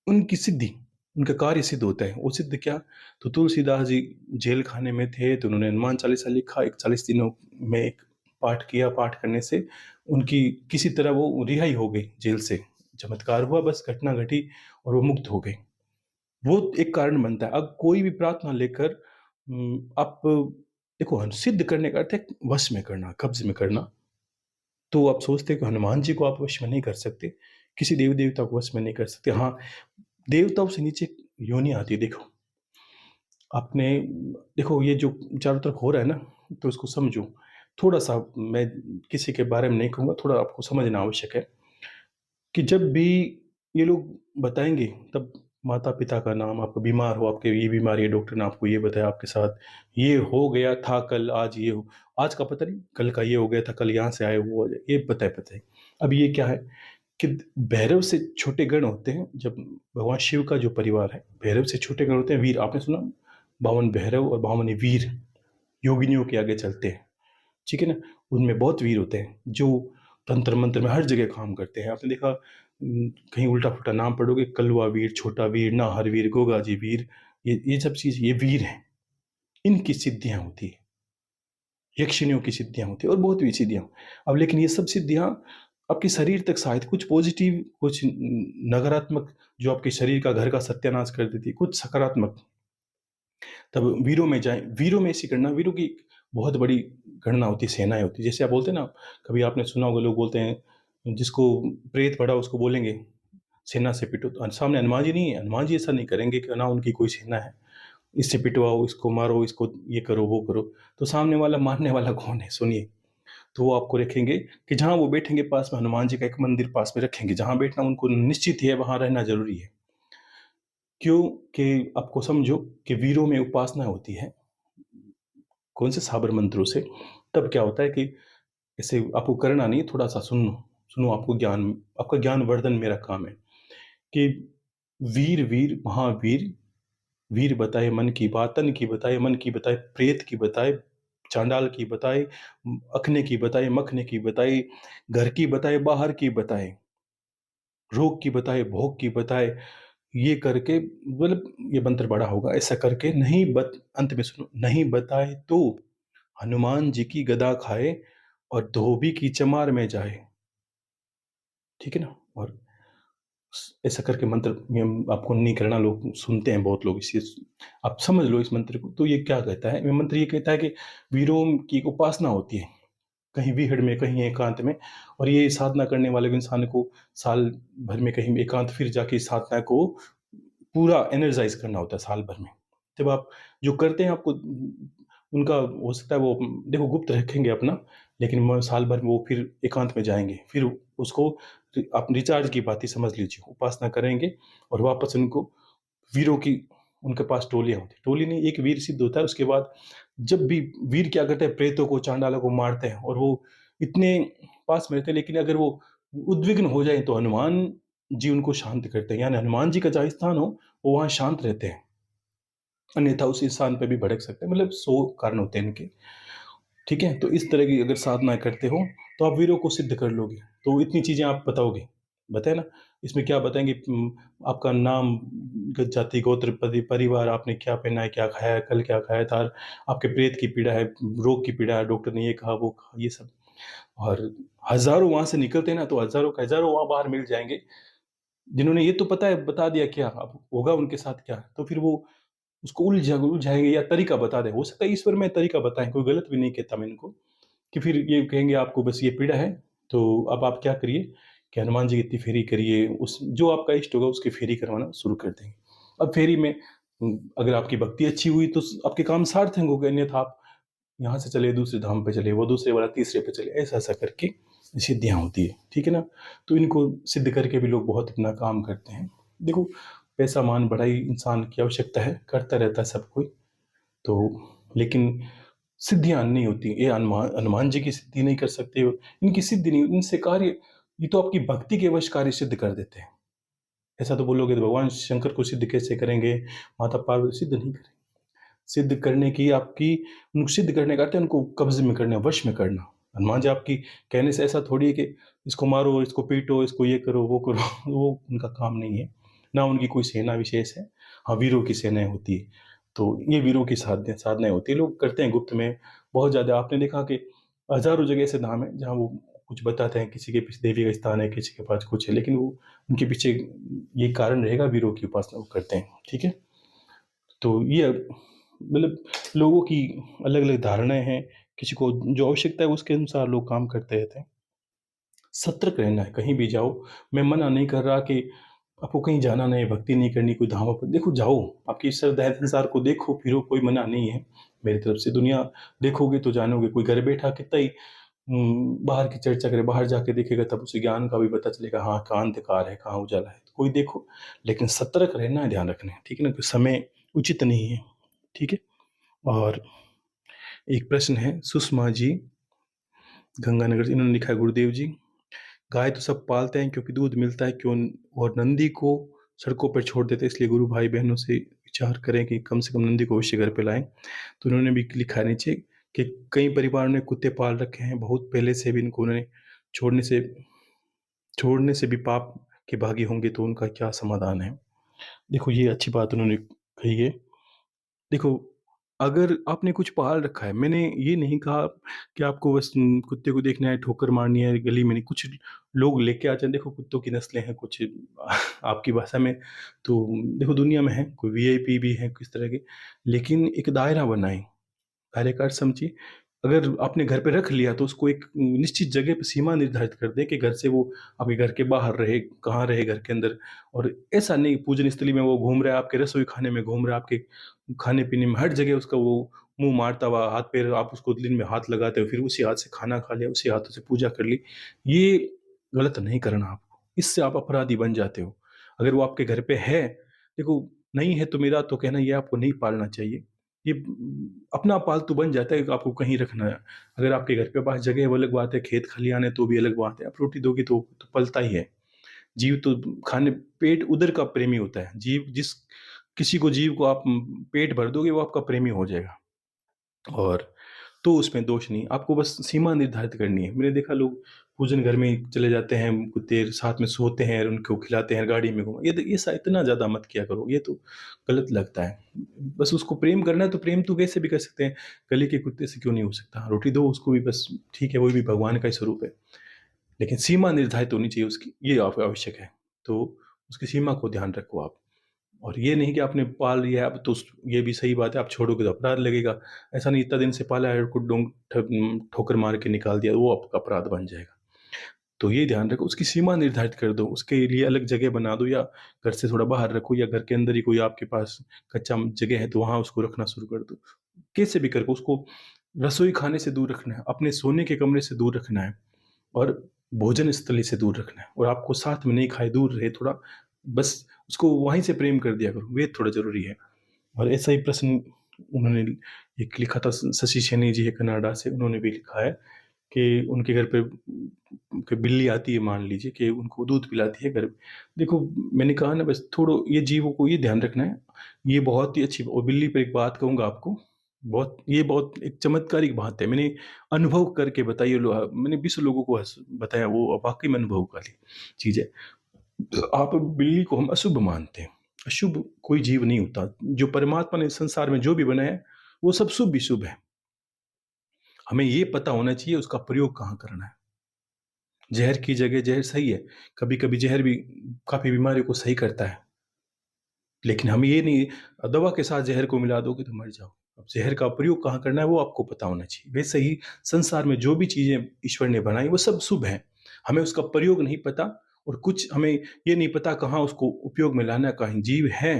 उनकी सिद्धि, उनका कार्य सिद्ध होता है। वो सिद्ध क्या? तो तुलसीदास जी जेल खाने में थे तो उन्होंने हनुमान चालीसा लिखा, 41 दिनों में एक पाठ किया। पाठ करने से उनकी किसी तरह वो रिहाई हो गई जेल से, चमत्कार हुआ, बस घटना घटी और वो मुक्त हो गए। वो एक कारण बनता है। अब कोई भी प्रार्थना लेकर आप देखो, सिद्ध करने का अर्थ है वश में करना, कब्ज में करना। तो आप सोचते हैं कि हनुमान जी को आप वश में नहीं कर सकते, किसी देवी देवता को वश में नहीं कर सकते। हाँ, देवताओं से नीचे योनि आती है। देखो आपने, देखो ये जो चारों तरफ हो रहा है ना, तो इसको समझो थोड़ा सा। मैं किसी के बारे में नहीं कहूँगा, थोड़ा आपको समझना आवश्यक है कि जब भी ये लोग बताएंगे, तब माता पिता का नाम, आप बीमार हो, आपके ये बीमारी है, डॉक्टर ने आपको ये बताया, आपके साथ ये हो गया था कल, आज ये हो, आज का पता नहीं, कल का ये हो गया था, कल यहाँ से आए, वो हो जाए, ये पता है, पता है। अब ये क्या है कि भैरव से छोटे गण होते हैं। जब भगवान शिव का जो परिवार है, भैरव से छोटे गण होते हैं वीर। आपने सुना 52 भैरव और 52 वीर योगिनियों के आगे चलते हैं, ठीक है ना। उनमें बहुत वीर होते हैं जो तंत्र मंत्र में हर जगह काम करते हैं। आपने देखा कहीं उल्टा पुल्टा नाम पढ़ोगे, कलवा वीर, छोटा वीर, नाहर वीर, गोगाजी वीर, ये सब चीज, ये वीर हैं। इनकी सिद्धियां होती है, यक्षिणियों की सिद्धियां होती है और बहुत भी सिद्धियां। अब लेकिन ये सब सिद्धियां आपके शरीर तक शायद कुछ पॉजिटिव, कुछ नकारात्मक, जो आपके शरीर का घर का सत्यानाश कर देती है, कुछ सकारात्मक। तब वीरों में जाए, वीरों में ऐसी गणना, वीरों की बहुत बड़ी गणना होती है, सेनाएं होती है। जैसे आप बोलते हैं ना, कभी आपने सुना होगा, लोग बोलते हैं जिसको प्रेत पड़ा उसको बोलेंगे सेना से पिटो, तो सामने हनुमान जी नहीं है, हनुमान जी ऐसा नहीं करेंगे कि ना उनकी कोई सेना है, इससे पिटवाओ, इसको मारो, इसको ये करो, वो करो। तो सामने वाला मारने वाला कौन है, सुनिए। तो वो आपको रखेंगे कि जहां वो बैठेंगे पास में, हनुमान जी का एक मंदिर पास में रखेंगे, जहां बैठना उनको निश्चित है, वहां रहना जरूरी है। क्यों? कि आपको समझो कि वीरों में उपासना होती है, कौन से साबर मंत्रों से। तब क्या होता है कि ऐसे आपको करना नहीं, थोड़ा सा सुनो, सुनो, आपको ज्ञान, आपका ज्ञान वर्धन मेरा काम है कि वीर वीर महावीर, वीर बताए मन की बात, तन की बताए, मन की बताए, प्रेत की बताए, चांडाल की बताए, अखने की बताए, मखने की बताए, घर की बताए, बाहर की बताए, रोग की बताए, भोग की बताए। ये करके मतलब ये मंत्र बड़ा होगा, ऐसा करके नहीं अंत में सुनो, नहीं बताए तो हनुमान जी की गदा खाए और धोबी की चमार में जाए, ठीक है ना। और ऐसा करके मंत्र ये आपको नहीं करना, लोग सुनते हैं बहुत लोग, इसी आप समझ लो इस मंत्र को। तो ये क्या कहता है, ये मंत्र ये कहता है कि वीरों की उपासना होती है कहीं विहड़ में, कहीं एकांत में। और ये साधना करने वाले इंसान को साल भर में कहीं एकांत फिर जाके इस साधना को पूरा एनर्जाइज करना होता है साल भर में। जब आप जो करते हैं, आपको उनका हो सकता है वो देखो गुप्त रखेंगे अपना, लेकिन साल भर में वो फिर एकांत में जाएंगे, फिर उसको आप रिचार्ज की बात ही समझ लीजिए, उपासना करेंगे और वापस उनको वीरों की, उनके पास टोलियां होती, टोली नहीं, एक वीर सिद्ध होता है। उसके बाद जब भी वीर क्या करते हैं, प्रेतों को, चांडालों को मारते हैं, और वो इतने पास में रहते हैं, लेकिन अगर वो उद्विग्न हो जाए तो हनुमान जी उनको शांत करते हैं। यानी हनुमान जी का जहाँ स्थान हो वो वहां शांत रहते हैं, अन्यथा उस स्थान पे भी भड़क सकते हैं। मतलब 100 कारण होते हैं इनके, ठीक है। तो इस तरह की अगर साधना करते हो तो आप वीरों को सिद्ध कर लोगे। तो इतनी चीजें आप बताओगे, बताए ना। इसमें क्या बताएंगे, आपका नाम, जाति, गोत्र, परिवार, आपने क्या पहना है, क्या खाया है, कल क्या खाया था, आपके प्रेत की पीड़ा है, रोग की पीड़ा है, डॉक्टर ने ये कहा, वो कहा, ये सब। और हजारों वहां से निकलते हैं ना, तो हजारों के हजारों वहां बाहर मिल जाएंगे, जिन्होंने ये तो पता है, बता दिया क्या अब होगा उनके साथ क्या। तो फिर वो उसको उलझाएंगे या तरीका बता दे। हो सकता है ईश्वर में तरीका बताएं, कोई गलत भी नहीं कहता मैं इनको, कि फिर ये कहेंगे आपको बस ये पीड़ा है, तो अब आप क्या करिए कि हनुमान जी की इतनी फेरी करिए, उस जो आपका इष्ट होगा उसकी फेरी करवाना शुरू कर देंगे। अब फेरी में अगर आपकी भक्ति अच्छी हुई तो आपके काम सार्थक हो गए, अन्यथा आप यहाँ से चले दूसरे धाम पे चले, वो दूसरे वाला तीसरे पे चले, ऐसा ऐसा करके सिद्धियाँ होती है, ठीक है ना। तो इनको सिद्ध करके भी लोग बहुत अपना काम करते हैं। देखो, पैसा मान बढ़ाई इंसान की आवश्यकता है, करता रहता है सब कोई, तो लेकिन सिद्धियां नहीं होती। ये हनुमान हनुमान जी की सिद्धि नहीं कर सकते हो, इनकी सिद्धि नहीं, इनसे कार्य, ये तो आपकी भक्ति के वश कार्य सिद्ध कर देते हैं। ऐसा तो बोलोगे तो भगवान शंकर को सिद्ध कैसे करेंगे, माता पार्वती सिद्ध नहीं करेंगे। सिद्ध करने की आपकी, उनको सिद्ध करने का अर्थ है उनको कब्जे में करना, वश में करना। हनुमान जी आपकी कहने से ऐसा थोड़ी है कि इसको मारो, इसको पीटो, इसको ये करो वो करो वो उनका काम नहीं है, ना उनकी कोई सेना विशेष है। हाँ, वीरों की सेनाएं होती है, तो ये वीरों की साधनाएं होती है, लोग करते हैं गुप्त में बहुत ज़्यादा। आपने देखा कि हज़ारों जगह ऐसे धाम है जहाँ वो कुछ बताते हैं, किसी के पीछे देवी का स्थान है, किसी के पास कुछ है, लेकिन वो उनके पीछे ये कारण रहेगा, वीरों की उपासना वो करते हैं, ठीक है। तो ये मतलब लोगों की अलग-अलग धारणाएँ हैं, किसी को जो आवश्यकता है उसके अनुसार लोग काम करते रहते हैं। सतर्क रहना है, कहीं भी जाओ, मैं मना नहीं कर रहा कि आपको कहीं जाना नहीं है, भक्ति नहीं करनी, कोई धामों पर देखो जाओ, आपकी श्रद्धा है, संसार को देखो फिरो, कोई मना नहीं है मेरी तरफ से। दुनिया देखोगे तो जानोगे, कोई घर बैठा कितना ही बाहर की चर्चा करे, बाहर जाके देखेगा तब उसे ज्ञान का भी पता चलेगा, हाँ कहाँ अंधकार है, कहाँ उजाला है, कोई देखो, लेकिन सतर्क रहना है, ध्यान रखना है, ठीक है ना, कि समय उचित नहीं है, ठीक है। और एक प्रश्न है सुषमा जी गंगानगर से, इन्होंने लिखा है, गुरुदेव जी, गाय तो सब पालते हैं क्योंकि दूध मिलता है, क्यों और नंदी को सड़कों पर छोड़ देते हैं, इसलिए गुरु भाई बहनों से विचार करें कि कम से कम नंदी को अवश्य घर पे लाएं। तो उन्होंने भी लिखा है नीचे कि कई परिवारों ने कुत्ते पाल रखे हैं, बहुत पहले से भी इनको उन्होंने छोड़ने से छोड़ने से भी पाप के भागी होंगे, तो उनका क्या समाधान है। देखो, ये अच्छी बात उन्होंने कही है। देखो, अगर आपने कुछ पाल रखा है, मैंने ये नहीं कहा कि आपको बस कुत्ते को देखना है, ठोकर मारनी है गली में नहीं। कुछ लोग लेके आते हैं, देखो कुत्तों की नस्लें हैं कुछ आपकी भाषा में, तो देखो दुनिया में है, कोई वीआईपी भी है किस तरह के, लेकिन एक दायरा बनाएं, दायरे का अर्थ समझिए। अगर आपने घर पे रख लिया तो उसको एक निश्चित जगह पे सीमा निर्धारित कर दें कि घर से वो आपके घर के बाहर रहे, कहाँ रहे घर के अंदर। और ऐसा नहीं पूजन स्थली में वो घूम रहा है, आपके रसोई खाने में घूम रहा है, आपके खाने पीने में हर जगह उसका वो मुंह मारता हुआ, हाथ पैर आप उसको दिन में हाथ लगाते हो, फिर उसी हाथ से खाना खा लिया, उसी हाथों से पूजा कर ली। ये गलत नहीं करना आपको, इससे आप अपराधी बन जाते हो। अगर वो आपके घर पे है, देखो, नहीं है तो मेरा तो कहना ये आपको नहीं पालना चाहिए। ये अपना पालतू बन जाता है कि आपको कहीं रखना है। अगर आपके घर के पास जगह है वो अलग बात है, खेत खलियान है तो भी अलग बात है, आप रोटी दोगे तो पलता ही है। जीव तो खाने, पेट उदर का प्रेमी होता है। जीव जिस किसी को, जीव को आप पेट भर दोगे वो आपका प्रेमी हो जाएगा, और तो उसमें दोष नहीं, आपको बस सीमा निर्धारित करनी है। मैंने देखा लोग पूजन घर में चले जाते हैं, कुत्ते साथ में सोते हैं, उनको खिलाते हैं, गाड़ी में घुमा, ये इतना ज़्यादा मत किया करो, ये तो गलत लगता है। बस उसको प्रेम करना है तो प्रेम तो कैसे भी कर सकते हैं, गली के कुत्ते से क्यों नहीं हो सकता, रोटी दो उसको भी, बस ठीक है, वो भी भगवान का ही स्वरूप है, लेकिन सीमा निर्धारित होनी चाहिए उसकी, ये आप आवश्यक है। तो उसकी सीमा को ध्यान रखो आप। और ये नहीं कि आपने पाल लिया है अब तो ये भी सही बात है, आप छोड़ोगे तो अपराध लगेगा। ऐसा नहीं इतना दिन से पाला है, को ठोकर मार के निकाल दिया, वो आपका अपराध बन जाएगा। तो ये ध्यान रखो, उसकी सीमा निर्धारित कर दो, उसके लिए अलग जगह बना दो, या घर से थोड़ा बाहर रखो, या घर के अंदर ही कोई आपके पास कच्चा जगह है तो वहां उसको रखना शुरू कर दो। कैसे भी करके उसको रसोई खाने से दूर रखना है, अपने सोने के कमरे से दूर रखना है, और भोजन स्थली से दूर रखना है, और आपको साथ में नहीं खाए, दूर रहे थोड़ा, बस उसको वहीं से प्रेम कर दिया करो, वे थोड़ा जरूरी है। और ऐसा ही प्रश्न उन्होंने एक लिखा था, शशि सैनी जी है कनाडा से, उन्होंने भी लिखा है कि उनके घर पे कि बिल्ली आती है, मान लीजिए कि उनको दूध पिलाती है घर पे। देखो, मैंने कहा ना, बस थोड़ा ये जीवों को ये ध्यान रखना है, ये बहुत ही अच्छी। और बिल्ली पर एक बात कहूँगा आपको, बहुत एक चमत्कारिक बात है, मैंने अनुभव करके बताई है, मैंने 20 लोगों को बताया, वो वाकई में अनुभव वाली चीज़ है। आप बिल्ली को हम अशुभ मानते हैं, अशुभ कोई जीव नहीं होता, जो परमात्मा ने संसार में जो भी बनाया है वो सब शुभ ही शुभ है। हमें ये पता होना चाहिए उसका प्रयोग कहाँ करना है। जहर की जगह जहर सही है, कभी कभी जहर भी काफी बीमारियों को सही करता है, लेकिन हम ये नहीं दवा के साथ जहर को मिला दोगे तो मर जाओ। अब जहर का प्रयोग कहाँ करना है वो आपको पता होना चाहिए। वैसे ही संसार में जो भी चीजें ईश्वर ने बनाई वो सब शुभ है, हमें उसका प्रयोग नहीं पता, और कुछ हमें ये नहीं पता कहाँ उसको उपयोग में लाना, कहीं जीव है,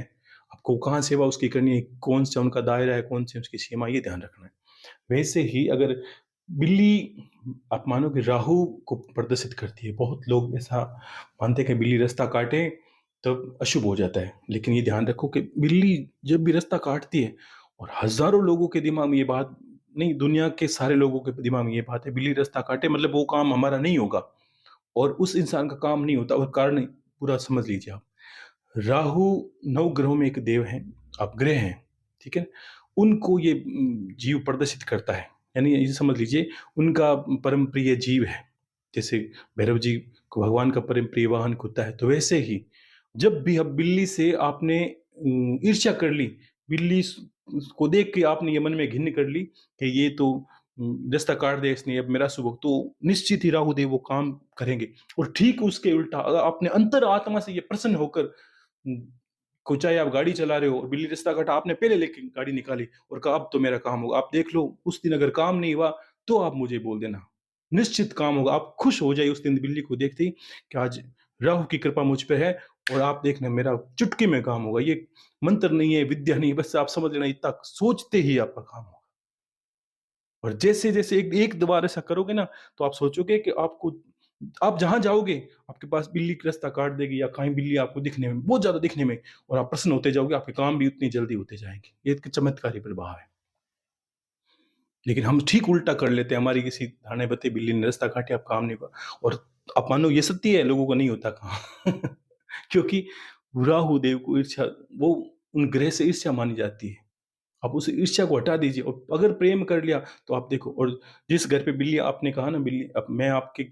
आपको कहाँ सेवा उसकी करनी है, कौन सा उनका दायरा है, कौन सी उसकी सीमा, ये ध्यान रखना है। वैसे ही अगर बिल्ली, आप मानो कि राहु को प्रदर्शित करती है। बहुत लोग ऐसा मानते हैं कि बिल्ली रास्ता काटे तब अशुभ हो जाता है। लेकिन ये ध्यान रखो कि बिल्ली जब भी रास्ता काटती है, और हज़ारों लोगों के दिमाग में ये बात नहीं, दुनिया के सारे लोगों के दिमाग में ये बात है, बिल्ली रास्ता काटे मतलब वो काम हमारा नहीं होगा और उस इंसान का काम नहीं होता, और कारण पूरा समझ लीजिए आप। राहु नवग्रहों में एक देव है, आप ग्रह हैं, ठीक है? उनको ये जीव प्रदर्शित करता है, यानी ये समझ लीजिए उनका परम प्रिय जीव है। जैसे भैरव जी को भगवान का परम प्रिय वाहन कुत्ता है, तो वैसे ही जब भी अब बिल्ली से आपने ईर्ष्या कर ली, बिल्ली को देख के आपने ये मन में घिन्न कर ली कि ये तो रास्ता काट दिया इसने, अब मेरा शुभ, तो निश्चित ही राहु देव वो काम करेंगे। और ठीक उसके उल्टा अगर आपने अंतर आत्मा से ये प्रसन्न होकर को, चाहे आप गाड़ी चला रहे हो और बिल्ली रास्ता काटा, आपने पहले लेके गाड़ी निकाली और कहा अब तो मेरा काम होगा, आप देख लो उस दिन अगर काम नहीं हुआ तो आप मुझे बोल देना, निश्चित काम होगा। आप खुश हो जाइए उस दिन बिल्ली को देखते ही कि आज राहु की कृपा मुझ पे है, और आप देखना मेरा चुटकी में काम होगा। ये मंत्र नहीं है, विद्या नहीं है, बस आप समझ लेना इतना सोचते ही आपका काम होगा। और जैसे-जैसे एक दो बार ऐसा करोगे ना, तो आप सोचोगे कि आपको, आप जहाँ जाओगे, आपके पास बिल्ली रास्ता काट देगी या कहीं बिल्ली आपको दिखने में, बहुत ज़्यादा दिखने में, और आप प्रसन्न होते जाओगे, आपके काम भी उतनी जल्दी होते जाएँगे। ये एक चमत्कारी प्रभाव है। लेकिन हम ठीक उल्टा कर लेते हैं, हमारी किसी धाने बत्ती बिल्ली ने रास्ता काटे, अब काम नहीं हुआ, और आप मानो ये सत्य है, लोगों को नहीं होता काम। क्योंकि राहु देव को ईर्ष्या, वो उन ग्रह से ईर्ष्या मानी जाती है। आप उस ईर्ष्या को हटा दीजिए, और अगर प्रेम कर लिया तो आप देखो। और जिस घर पे बिल्ली, आपने कहा ना बिल्ली, अब मैं आपके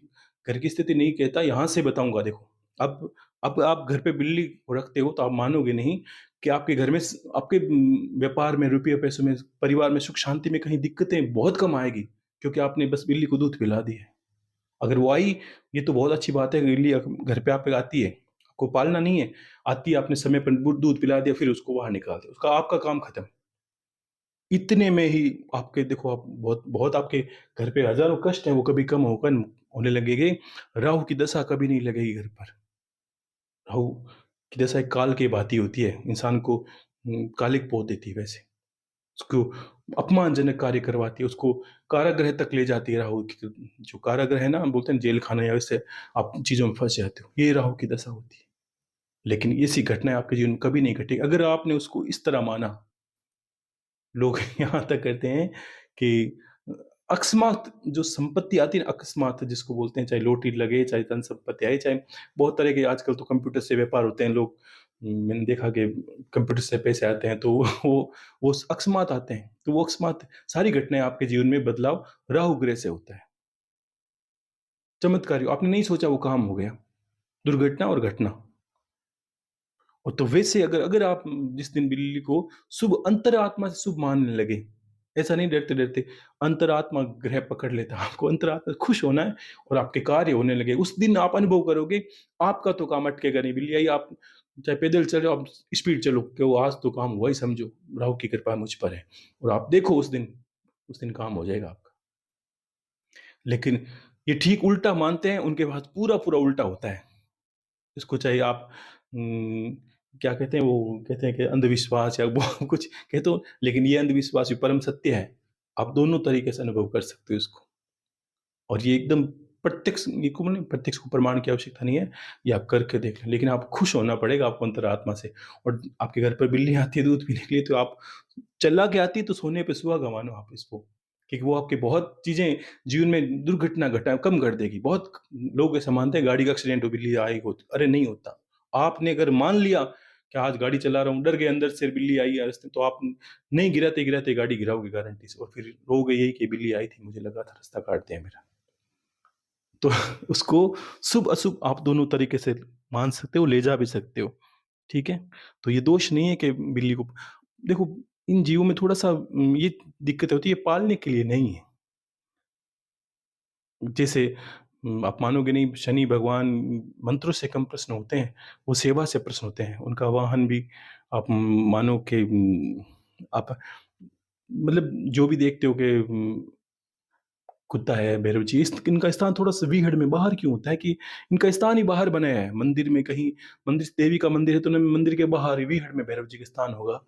घर की स्थिति नहीं कहता, यहाँ से बताऊँगा देखो। अब आप घर पे बिल्ली को रखते हो तो आप मानोगे नहीं कि आपके घर में आपके व्यापार में, रुपये पैसों में, परिवार में, सुख शांति में कहीं दिक्कतें बहुत कम आएगी, क्योंकि आपने बस बिल्ली को दूध पिला दिया है। अगर वो आई, ये तो बहुत अच्छी बात है, बिल्ली घर पे आप पे आती है, आपको पालना नहीं है, आती है, आपने समय पर दूध पिला दिया, फिर उसको बाहर निकाल दिया, उसका आपका काम खत्म। इतने में ही आपके देखो, आप बहुत बहुत आपके घर पे हज़ारों कष्ट हैं, वो कभी कम होकर होने लगेंगे। राहु की दशा कभी नहीं लगेगी घर पर। राहु की दशा एक काल की भाँति होती है, इंसान को कालिक पोत देती है वैसे। उसको अपमानजनक कार्य करवाती है, उसको कारागृह तक ले जाती है राहु की, जो कारागृह है ना, हम बोलते हैं जेल खाना, या वैसे आप चीज़ों में फँस जाते हो। ये राहु की दशा होती है। लेकिन ऐसी घटनाएँ आपके जीवन में कभी नहीं घटेगी, अगर आपने उसको इस तरह माना। लोग यहाँ तक करते हैं कि अकस्मात जो संपत्ति आती है ना, अकस्मात जिसको बोलते हैं, चाहे लॉटरी लगे, चाहे धन संपत्ति आए, चाहे बहुत तरह के आजकल तो कंप्यूटर से व्यापार होते हैं, लोग मैंने देखा कि कंप्यूटर से पैसे आते हैं, तो वो अकस्मात आते हैं। तो वो अकस्मात सारी घटनाएँ आपके जीवन में बदलाव राहु ग्रह से होता है। चमत्कारी, आपने नहीं सोचा वो काम हो गया, दुर्घटना और घटना। और तो वैसे अगर अगर आप जिस दिन बिल्ली को शुभ, अंतरात्मा से शुभ मानने लगे, ऐसा नहीं डरते-डरते, अंतरात्मा ग्रह पकड़ लेता है आपको, अंतरात्मा खुश होना है और आपके कार्य होने लगे, उस दिन आप अनुभव करोगे, आपका तो काम अटकेगा नहीं। बिल्ली आई, आप चाहे पैदल चलो, आप स्पीड चलो, कि वो आज तो काम हुआ ही समझो, राहु की कृपा मुझ पर है, और आप देखो उस दिन काम हो जाएगा आपका। लेकिन ये ठीक उल्टा मानते हैं, उनके पास पूरा-पूरा उल्टा होता है। इसको चाहे आप उम, क्या कहते हैं, वो कहते हैं कि अंधविश्वास या वो कुछ कहते हो, लेकिन ये अंधविश्वास भी परम सत्य है। आप दोनों तरीके से अनुभव कर सकते हो इसको। और ये एकदम प्रत्यक्ष, ये को नहीं, प्रत्यक्ष को प्रमाण की आवश्यकता नहीं है, ये आप करके देख लें। लेकिन आप खुश होना पड़ेगा आपको अंतरात्मा से। और आपके घर पर बिल्ली आती है दूध पीने के लिए, तो आप चिल्ला के आती है, तो सोने पे सुहागा मानो आप इसको। क्योंकि वो आपकी बहुत चीज़ें जीवन में दुर्घटना घटा कम कर देगी। बहुत लोग ऐसा मानते हैं गाड़ी का एक्सीडेंट हो, बिल्ली आई हो, अरे नहीं होता। आपने अगर मान लिया कि आज गाड़ी चला रहा हूँ, डर गए अंदर से बिल्ली आई है रास्ते में, तो आप नहीं गिराते-गिराते गाड़ी गिराओगे गारंटी से, और फिर रोओगे यही कि बिल्ली आई थी, मुझे लगा था रास्ता काट दिया मेरा। तो उसको शुभ-अशुभ आप दोनों तरीके से मान सकते हो, ले जा भी सकते हो, ठीक है? तो ये दोष नहीं है कि बिल्ली को देखो, इन जीवों में थोड़ा-सा ये दिक्कत होती है, पालने के लिए नहीं है। जैसे आप मानोगे नहीं, शनि भगवान मंत्रों से कम प्रसन्न होते हैं, वो सेवा से प्रसन्न होते हैं। उनका वाहन भी आप मानो कि आप मतलब जो भी देखते हो कि कुत्ता है, भैरव जी, इस इनका स्थान थोड़ा-सा विहड़ में बाहर क्यों होता है कि इनका स्थान ही बाहर बनाया है। मंदिर में कहीं, मंदिर देवी का मंदिर है, तो न मंदिर के बाहर ही विहड़ में भैरव जी का स्थान होगा।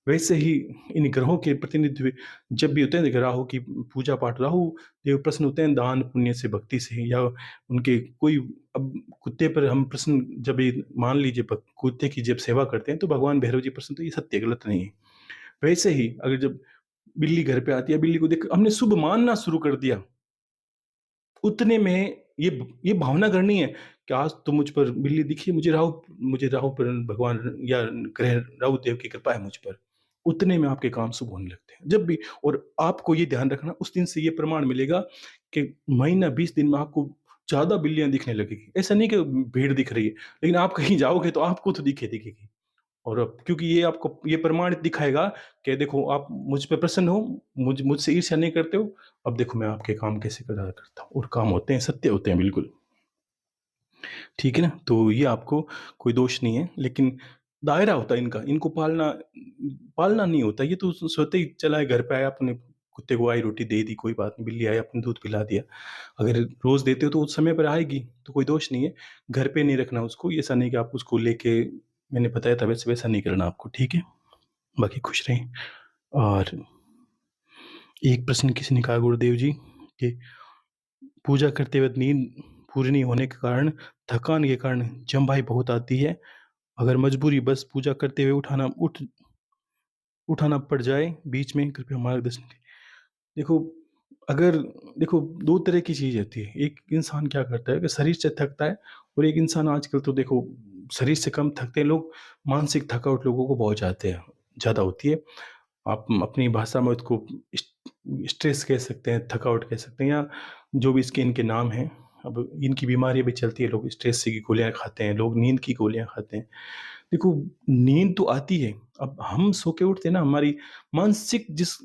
वैसे ही इन ग्रहों के प्रतिनिधित्व जब भी होते हैं, देखिए राहु की पूजा पाठ, राहु देव प्रसन्न होते हैं दान पुण्य से, भक्ति से, या उनके कोई, अब कुत्ते पर हम प्रसन्न, जब ये मान लीजिए कुत्ते की जब सेवा करते हैं तो भगवान भैरव जी प्रसन्न, तो ये सत्य, गलत नहीं है। वैसे ही अगर जब बिल्ली घर पे आती है, बिल्ली को देख हमने शुभ मानना शुरू कर दिया, उतने में ये भावना करनी है कि आज तो मुझ पर बिल्ली दिखी, मुझे राहु पर भगवान या ग्रह राहु देव की कृपा है मुझ पर, उतने में आपके काम शुभ होने लगते हैं जब भी। और आपको ये ध्यान रखना, उस दिन से ये प्रमाण मिलेगा कि महीना 20 दिन में आपको ज्यादा बिल्लियां दिखने लगेगी। ऐसा नहीं कि भीड़ दिख रही है, लेकिन आप कहीं जाओगे तो आपको तो दिखेगी। और अब क्योंकि ये आपको ये प्रमाणित दिखाएगा कि देखो आप मुझ पे प्रसन्न हो, मुझसे ईर्ष्या नहीं करते हो, अब देखो मैं आपके काम कैसे करा करता हूँ, और काम होते हैं, सत्य होते हैं बिल्कुल। ठीक है ना? तो ये आपको कोई दोष नहीं है, लेकिन दायरा होता है इनका, इनको पालना पालना नहीं होता। ये तो स्वतः ही चला है, घर पे आया, अपने कुत्ते को आई रोटी दे दी, कोई बात नहीं, बिल्ली आई अपने दूध पिला दिया। अगर रोज देते हो तो उस समय पर आएगी, तो कोई दोष नहीं है। घर पे नहीं रखना उसको, ऐसा नहीं कि आप उसको लेके, मैंने बताया था वैसे वैसा नहीं करना आपको, ठीक है? बाकी खुश रहें। और एक प्रश्न किसी ने कहा गुरुदेव जी कि पूजा करते वक़्त नींद पूरी नहीं होने के कारण, थकान के कारण जम्भाई बहुत आती है। अगर मजबूरी बस पूजा करते हुए उठाना पड़ जाए बीच में, कृपया मार्गदर्शन करें। देखो, अगर देखो 2 तरह की चीज़ होती है। एक इंसान क्या करता है कि शरीर से थकता है, और एक इंसान आजकल तो देखो शरीर से कम थकते हैं लोग, मानसिक थकावट लोगों को बहुत ज़्यादा होती है। आप अपनी भाषा में उसको स्ट्रेस कह सकते हैं, थकावट कह सकते हैं, या जो भी इसके इनके नाम हैं। अब इनकी बीमारियाँ भी चलती है, लोग स्ट्रेस की गोलियाँ खाते हैं, लोग नींद की गोलियाँ खाते हैं। देखो, नींद तो आती है, अब हम सो के उठते हैं ना, हमारी मानसिक जिस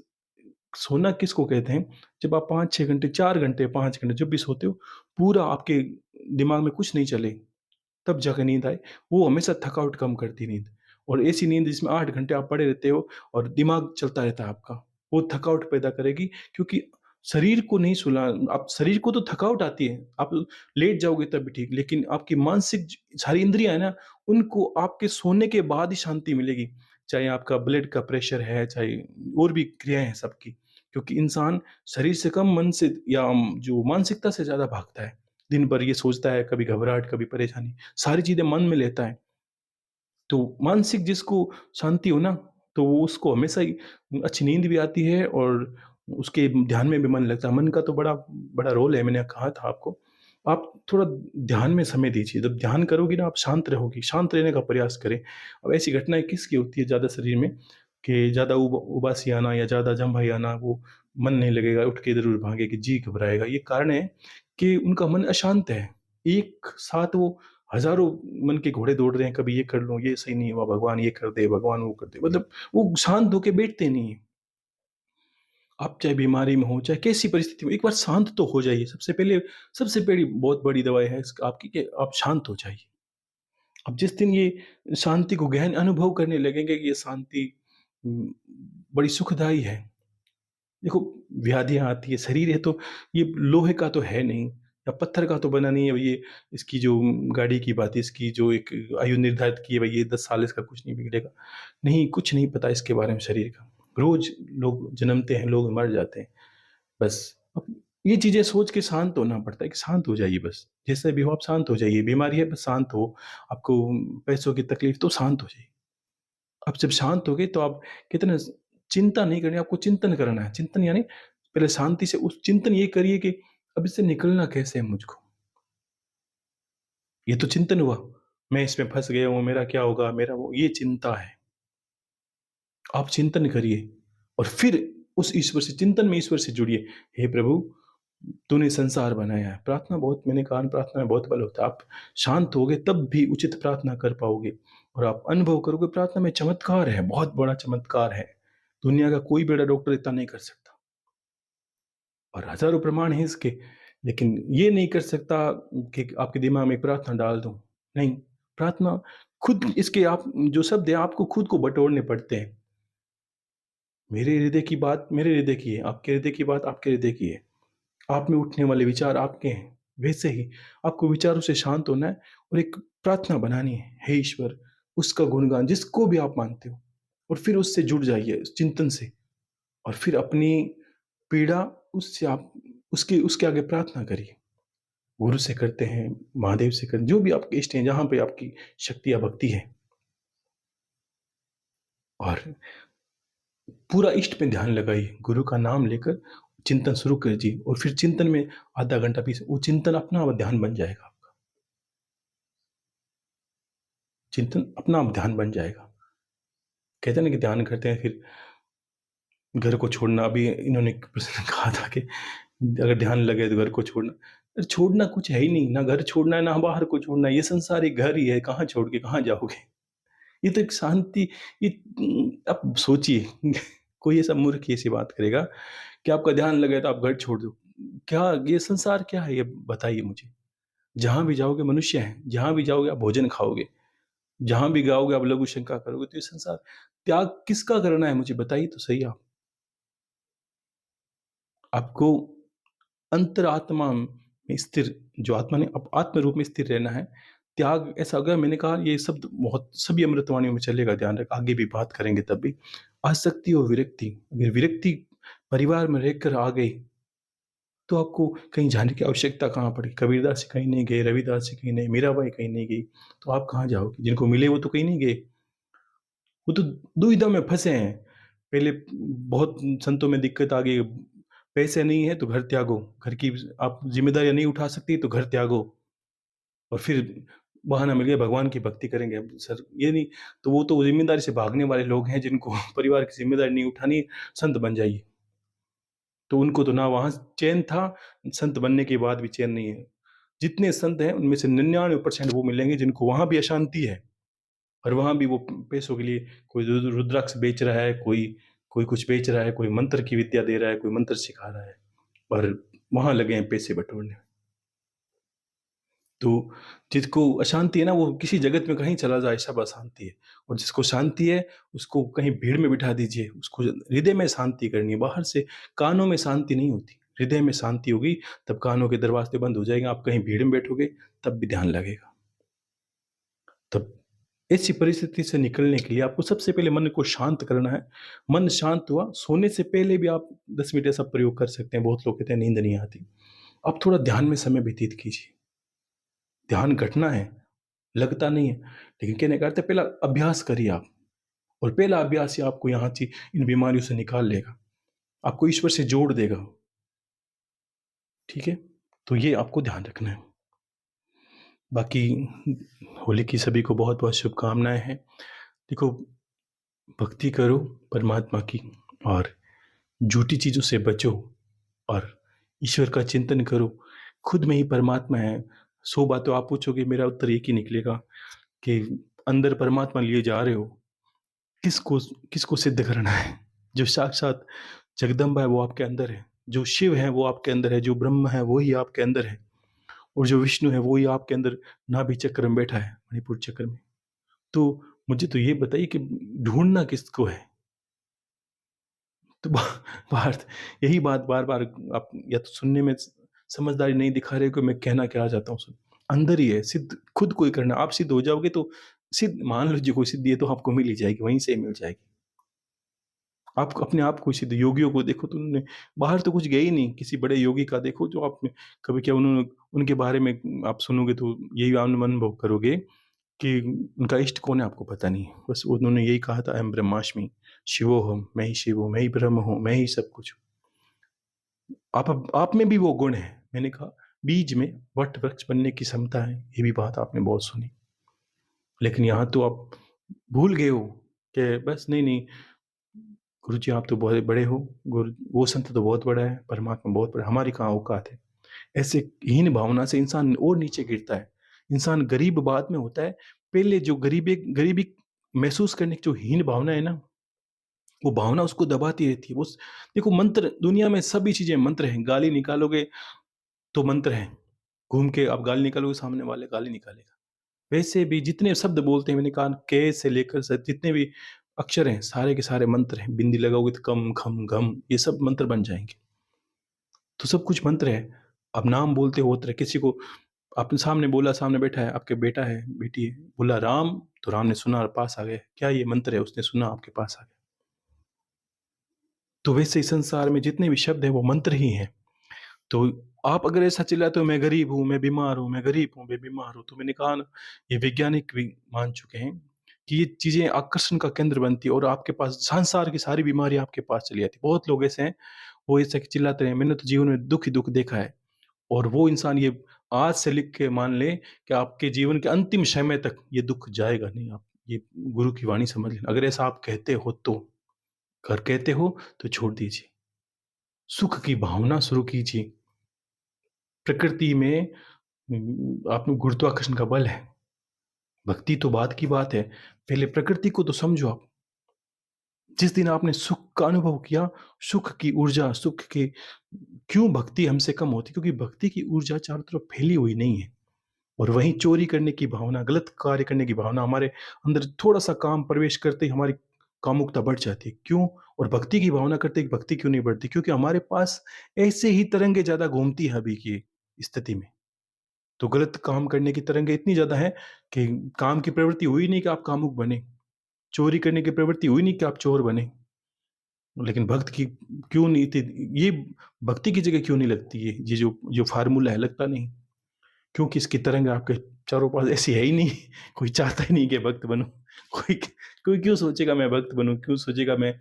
सोना किसको कहते हैं? जब आप 5-6 घंटे, 4 घंटे, 5 घंटे जब भी सोते हो, पूरा आपके दिमाग में कुछ नहीं चले, तब जाके नींद आए, वो हमेशा थकावट कम करती है नींद। और ऐसी नींद जिसमें 8 घंटे आप पड़े रहते हो और दिमाग चलता रहता है आपका, वो थकावट पैदा करेगी, क्योंकि शरीर को नहीं सुला, आप शरीर को तो थकावट आती है, आप लेट जाओगे तब भी ठीक, लेकिन आपकी मानसिक सारी इंद्रियाँ है ना, उनको आपके सोने के बाद ही शांति मिलेगी। चाहे आपका ब्लड का प्रेशर है, चाहे और भी क्रियाएँ हैं सबकी। क्योंकि इंसान शरीर से कम मन से, या जो मानसिकता से ज़्यादा भागता है। दिन भर ये सोचता है, कभी घबराहट, कभी परेशानी, सारी चीज़ें मन में लेता है। तो मानसिक जिसको शांति हो ना, तो वो उसको हमेशा ही अच्छी नींद भी आती है, और उसके ध्यान में भी मन लगता है। मन का तो बड़ा बड़ा रोल है, मैंने कहा था आपको। आप थोड़ा ध्यान में समय दीजिए, जब ध्यान करोगी ना आप शांत रहोगी, शांत रहने का प्रयास करें। अब ऐसी घटनाएँ किसकी होती है ज़्यादा शरीर में, कि ज़्यादा उबासी आना या ज़्यादा जम्भाई आना, वो मन नहीं लगेगा, उठ के ज़रूर भागेगी, जी घबराएगा। ये कारण है कि उनका मन अशांत है। एक साथ वो हज़ारों मन के घोड़े दौड़ रहे हैं, कभी ये कर लूँ, ये सही नहीं हुआ, भगवान ये कर दे, भगवान वो कर दे, मतलब वो शांत होके बैठते नहीं हैं। आप चाहे बीमारी में हो, चाहे कैसी परिस्थिति में, एक बार शांत तो हो जाइए। सबसे पहली बहुत बड़ी दवाई है आपकी, कि आप शांत हो जाइए। अब जिस दिन ये शांति को गहन अनुभव करने लगेंगे कि ये शांति उम, बड़ी सुखदायी है। देखो, व्याधियाँ आती है, शरीर है तो ये लोहे का तो है नहीं, या पत्थर का तो बना नहीं है। ये इसकी जो गाड़ी की बात है, इसकी जो एक आयु निर्धारित की है, भई ये 10 साल, इसका कुछ नहीं बिगड़ेगा। नहीं, कुछ नहीं पता इसके बारे में शरीर का। रोज़ लोग जन्मते हैं, लोग मर जाते हैं। बस अब ये चीज़ें सोच के शांत होना पड़ता है, कि शांत हो जाइए बस। जैसे भी हो आप शांत हो जाइए, बीमारी है बस शांत हो, आपको पैसों की तकलीफ तो शांत हो जाइए। आप जब शांत हो गए तो आप कितने चिंता नहीं करनी, आपको चिंतन करना है। चिंतन यानी पहले शांति से उस चिंतन ये करिए कि अब इससे निकलना कैसे है मुझको? ये तो चिंतन हुआ। मैं इसमें फँस गया हूँ, मेरा क्या होगा? मेरा वो, ये चिंता है। आप चिंतन करिए, और फिर उस ईश्वर से, चिंतन में ईश्वर से जुड़िए। हे प्रभु, तूने संसार बनाया है। प्रार्थना बहुत, मैंने कहा प्रार्थना में बहुत बल होता है। आप शांत होगे तब भी उचित प्रार्थना कर पाओगे, और आप अनुभव करोगे प्रार्थना में चमत्कार है, बहुत बड़ा चमत्कार है। दुनिया का कोई बड़ा डॉक्टर इतना नहीं कर सकता, और हज़ारों प्रमाण हैं इसके। लेकिन ये नहीं कर सकता कि आपके दिमाग में प्रार्थना डाल दूँ। नहीं, प्रार्थना खुद, इसके आप जो शब्द हैं आपको खुद को बटोरने पड़ते हैं। मेरे हृदय की बात मेरे हृदय की है, आपके हृदय की बात आपके हृदय की है। आप में उठने वाले विचार आपके हैं। वैसे ही आपको विचारों से शांत होना है, और एक प्रार्थना बनानी है, हे ईश्वर, उसका गुणगान जिसको भी आप मानते हो, और फिर उससे जुड़ जाइए, उस चिंतन से, और फिर अपनी पीड़ा उससे आप उसके उसके आगे प्रार्थना करिए। गुरु से करते हैं, महादेव से करते, जो भी आपके इष्ट हैं, जहाँ पे आपकी शक्ति या भक्ति है, और पूरा इष्ट पे ध्यान लगाइए, गुरु का नाम लेकर चिंतन शुरू कीजिए, और फिर चिंतन में आधा घंटा पीछे वो चिंतन अपना आप ध्यान बन जाएगा, आपका चिंतन अपना आप ध्यान बन जाएगा। कहते हैं ना कि ध्यान करते हैं फिर घर को छोड़ना, अभी इन्होंने एक प्रश्न कहा था कि अगर ध्यान लगे तो घर को छोड़ना, अरे छोड़ना कुछ है ही नहीं, ना घर छोड़ना है ना बाहर को छोड़ना है, ये संसार एक घर ही है, कहाँ छोड़ के कहाँ जाओगे। ये तो एक शांति, ये आप सोचिए कोई ऐसा मूर्ख ऐसी बात करेगा कि आपका ध्यान लगे तो आप घर छोड़ दो, क्या ये संसार क्या है, ये बताइए मुझे। जहां भी जाओगे मनुष्य है, जहां भी जाओगे आप भोजन खाओगे, जहां भी गाओगे आप लघु शंका करोगे, तो ये संसार त्याग किसका करना है, मुझे बताइए तो सही आप। आपको अंतरात्मा में स्थिर, जो आत्मा ने आत्म रूप में स्थिर रहना है। त्याग ऐसा, अगर मैंने कहा ये शब्द बहुत सभी अमृतवाणियों में चलेगा, ध्यान रख, आगे भी बात करेंगे तब भी। आसक्ति और विरक्ति, अगर विरक्ति परिवार में रहकर आ गई तो आपको कहीं जाने की आवश्यकता कहाँ पड़ी। कबीरदास जी कहीं नहीं गए, रविदास जी कहीं नहीं, मीराबाई कहीं नहीं गई, तो आप कहाँ जाओगे। जिनको मिले वो तो कहीं नहीं गए, वो तो दुविधा में फंसे हैं। पहले बहुत संतों में दिक्कत आ गई, पैसे नहीं है तो घर त्यागो, घर की आप जिम्मेदारियां नहीं उठा सकती तो घर त्यागो, और फिर बहाना मिल गया भगवान की भक्ति करेंगे। अब सर ये नहीं, तो वो तो जिम्मेदारी से भागने वाले लोग हैं जिनको परिवार की जिम्मेदारी नहीं उठानी, संत बन जाइए। तो उनको तो ना वहां चैन था, संत बनने के बाद भी चैन नहीं है। जितने संत हैं उनमें से 99% वो मिलेंगे जिनको वहां भी अशांति है, और वहां भी वो पैसों के लिए कोई रुद्राक्ष बेच रहा है, कोई कोई कुछ बेच रहा है, कोई मंत्र की विद्या दे रहा है, कोई मंत्र सिखा रहा है, और वहां लगे हैं पैसे बटोरने। तो जिसको अशांति है ना, वो किसी जगत में कहीं चला जाए, सब अशांति है। और जिसको शांति है उसको कहीं भीड़ में बिठा दीजिए, उसको हृदय में शांति करनी है, बाहर से कानों में शांति नहीं होती। हृदय में शांति होगी तब कानों के दरवाजे बंद हो जाएंगे, आप कहीं भीड़ में बैठोगे तब भी ध्यान लगेगा। तब ऐसी परिस्थिति से निकलने के लिए आपको सबसे पहले मन को शांत करना है। मन शांत हुआ, सोने से पहले भी आप 10 मिनट ऐसा प्रयोग कर सकते हैं। बहुत लोग कहते हैं नींद नहीं आती, आप थोड़ा ध्यान में समय व्यतीत कीजिए। ध्यान घटना है, लगता नहीं है, लेकिन कहने का अर्थ है पहला अभ्यास करिए आप, और पहला अभ्यास ही आपको यहाँ से इन बीमारियों से निकाल लेगा, आपको ईश्वर से जोड़ देगा। ठीक है, तो ये आपको ध्यान रखना है। बाकी होली की सभी को बहुत बहुत शुभकामनाएं हैं। देखो, भक्ति करो परमात्मा की, और झूठी चीज़ों से बचो, और ईश्वर का चिंतन करो। खुद में ही परमात्मा है। 100 बातों आप पूछोगे, मेरा उत्तर एक ही निकलेगा कि अंदर परमात्मा लिए जा रहे हो, किसको किसको सिद्ध करना है। जो साक्षात जगदम्बा है वो आपके अंदर है, जो शिव है वो आपके अंदर है, जो ब्रह्म है वो ही आपके अंदर है, और जो विष्णु है वो ही आपके अंदर नाभि चक्र में बैठा है, मणिपुर चक्र में। तो मुझे तो ये बताइए कि ढूंढना किसको है। तो बाहर यही बात बार बार आप या तो सुनने में समझदारी नहीं दिखा रहे हो कि मैं कहना क्या चाहता हूँ। सुन, अंदर ही है सिद्ध, खुद कोई करना। आप सिद्ध हो जाओगे तो सिद्ध, मान लीजिए कोई सिद्धि है तो आपको मिल ही जाएगी, वहीं से मिल जाएगी। आप अपने आप को सिद्ध, योगियों को देखो तो उन्होंने बाहर तो कुछ गए ही नहीं। किसी बड़े योगी का देखो जो आप कभी क्या उन्होंने, उनके बारे में आप सुनोगे तो यही अनुभव करोगे कि उनका इष्ट कौन है आपको पता नहीं। बस उन्होंने यही कहा था, अहम ब्रह्मास्मि शिवोहम, मैं ही शिव हूँ, मैं ही ब्रह्म हूँ, मैं ही सब कुछ हूँ। आप में भी वो गुण है। मैंने कहा बीज में वट वृक्ष बनने की क्षमता है, ये भी बात आपने बहुत सुनी। लेकिन यहाँ तो आप भूल गए हो कि बस नहीं नहीं, गुरु जी आप तो बहुत बड़े हो, गुरु वो संत तो बहुत बड़ा है, परमात्मा बहुत बड़ा, हमारी कहाँ औकात है। ऐसे हीन भावना से इंसान और नीचे गिरता है। इंसान गरीब बाद में होता है, पहले जो गरीबी गरीबी महसूस करने की जो हीन भावना है ना, वो भावना उसको दबाती रहती है। वो देखो, मंत्र दुनिया में सभी चीजें मंत्र हैं। गाली निकालोगे तो मंत्र है, घूम के आप गाली निकालोगे सामने वाले गाली निकालेगा। वैसे भी जितने शब्द बोलते हैं, मैंने कहा के से लेकर जितने भी अक्षर हैं सारे के सारे मंत्र हैं। बिंदी लगाओगे तो कम खम घम, ये सब मंत्र बन जाएंगे। तो सब कुछ मंत्र है। अब नाम बोलते हो तरह किसी को आपने सामने बोला, सामने बैठा है, आपके बेटा है, बेटी है, बोला राम, तो राम ने सुना और पास आ गए। क्या ये मंत्र है? उसने सुना, आपके पास आ गए। तो वैसे ही संसार में जितने भी शब्द हैं वो मंत्र ही हैं। तो आप अगर ऐसा चिल्लाते हो मैं गरीब हूँ, मैं बीमार हूँ, मैं गरीब हूँ, मैं बीमार हूँ, तो मैंने कहा ना, ये वैज्ञानिक भी मान चुके हैं कि ये चीज़ें आकर्षण का केंद्र बनती है और आपके पास संसार की सारी बीमारी आपके पास चली आती है। बहुत लोग ऐसे हैं, वो ऐसे चिल्लाते हैं, मैंने तो जीवन में दुःख ही दुःख देखा है। और वो इंसान ये आज से लिख के मान ले कि आपके जीवन के अंतिम समय तक ये दुःख जाएगा नहीं। आप ये गुरु की वाणी समझ लेना। अगर ऐसा आप कहते हो तो, अगर कहते हो तो छोड़ दीजिए। सुख की भावना शुरू कीजिए। प्रकृति में आप में गुरुत्वाकर्षण का बल है। भक्ति तो बाद की बात है, पहले प्रकृति को तो समझो आप। जिस दिन आपने सुख का अनुभव किया, सुख की ऊर्जा, सुख की क्यों भक्ति हमसे कम होती? क्योंकि भक्ति की ऊर्जा चारों तरफ फैली हुई नहीं है। और वहीं चोरी करने की भावना, गलत कार्य करने की भावना हमारे अंदर थोड़ा-सा काम प्रवेश करते ही हमारी कामुकता बढ़ जाती है। क्यों? और भक्ति की भावना करते ही भक्ति क्यों नहीं बढ़ती? क्योंकि हमारे पास ऐसे ही तरंगे ज़्यादा घूमती है अभी की स्थिति में। तो गलत काम करने की तरंगे इतनी ज़्यादा हैं कि काम की प्रवृत्ति हुई नहीं कि आप कामुक बने। चोरी करने की प्रवृत्ति हुई नहीं कि आप चोर बने। लेकिन भक्त की क्यों नहीं थी ये भक्ति की जगह क्यों नहीं लगती है? ये जो जो फ़ॉर्मूला है लगता नहीं। क्योंकि इसकी तरंग आपके चारों पास ऐसी है ही नहीं। कोई चाहता ही नहीं कि भक्त बनूँ। कोई कोई क्यों सोचेगा मैं भक्त बनूँ? क्यों सोचेगा मैं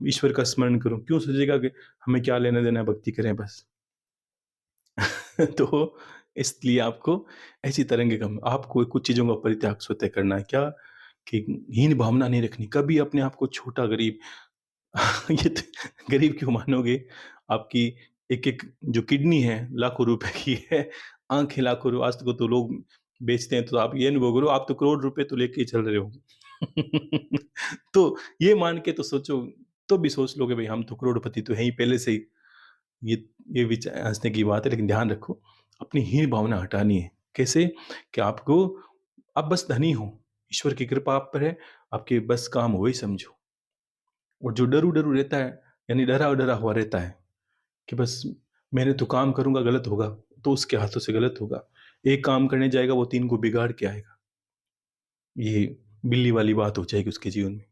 ईश्वर का स्मरण करूँ? क्यों सोचेगा कि हमें क्या लेना-देना है भक्ति करें बस। तो इसलिए आपको ऐसी तरंगे कम आपको कुछ चीज़ों का परित्याग स्वतः करना है। क्या? कि हीन भावना नहीं रखनी। कभी अपने आप को छोटा गरीब ये तो गरीब क्यों मानोगे? आपकी एक-एक जो किडनी है लाखों रुपए की है, आँखें लाखों आज तक तो लोग बेचते हैं, तो आप ये अनुभव करो, आप तो करोड़ रुपए तो लेके ही चल रहे हो। तो ये मान के तो सोचो, तो भी सोच लोगे भई हम तो करोड़पति तो हैं ही पहले से ही। ये ये हँसने की बात है, लेकिन ध्यान रखो, अपनी हीन भावना हटानी है। कैसे? कि आपको आप बस धनी हो, ईश्वर की कृपा आप पर है, आपके बस काम वही समझो। और जो डरू-डरू रहता है, यानी डरा-डरा हुआ रहता है कि बस मैंने तो काम करूँगा गलत होगा, तो उसके हाथों से गलत होगा। एक काम करने जाएगा वो 3 को बिगाड़ के आएगा। ये बिल्ली वाली बात हो जाएगी उसके जीवन में।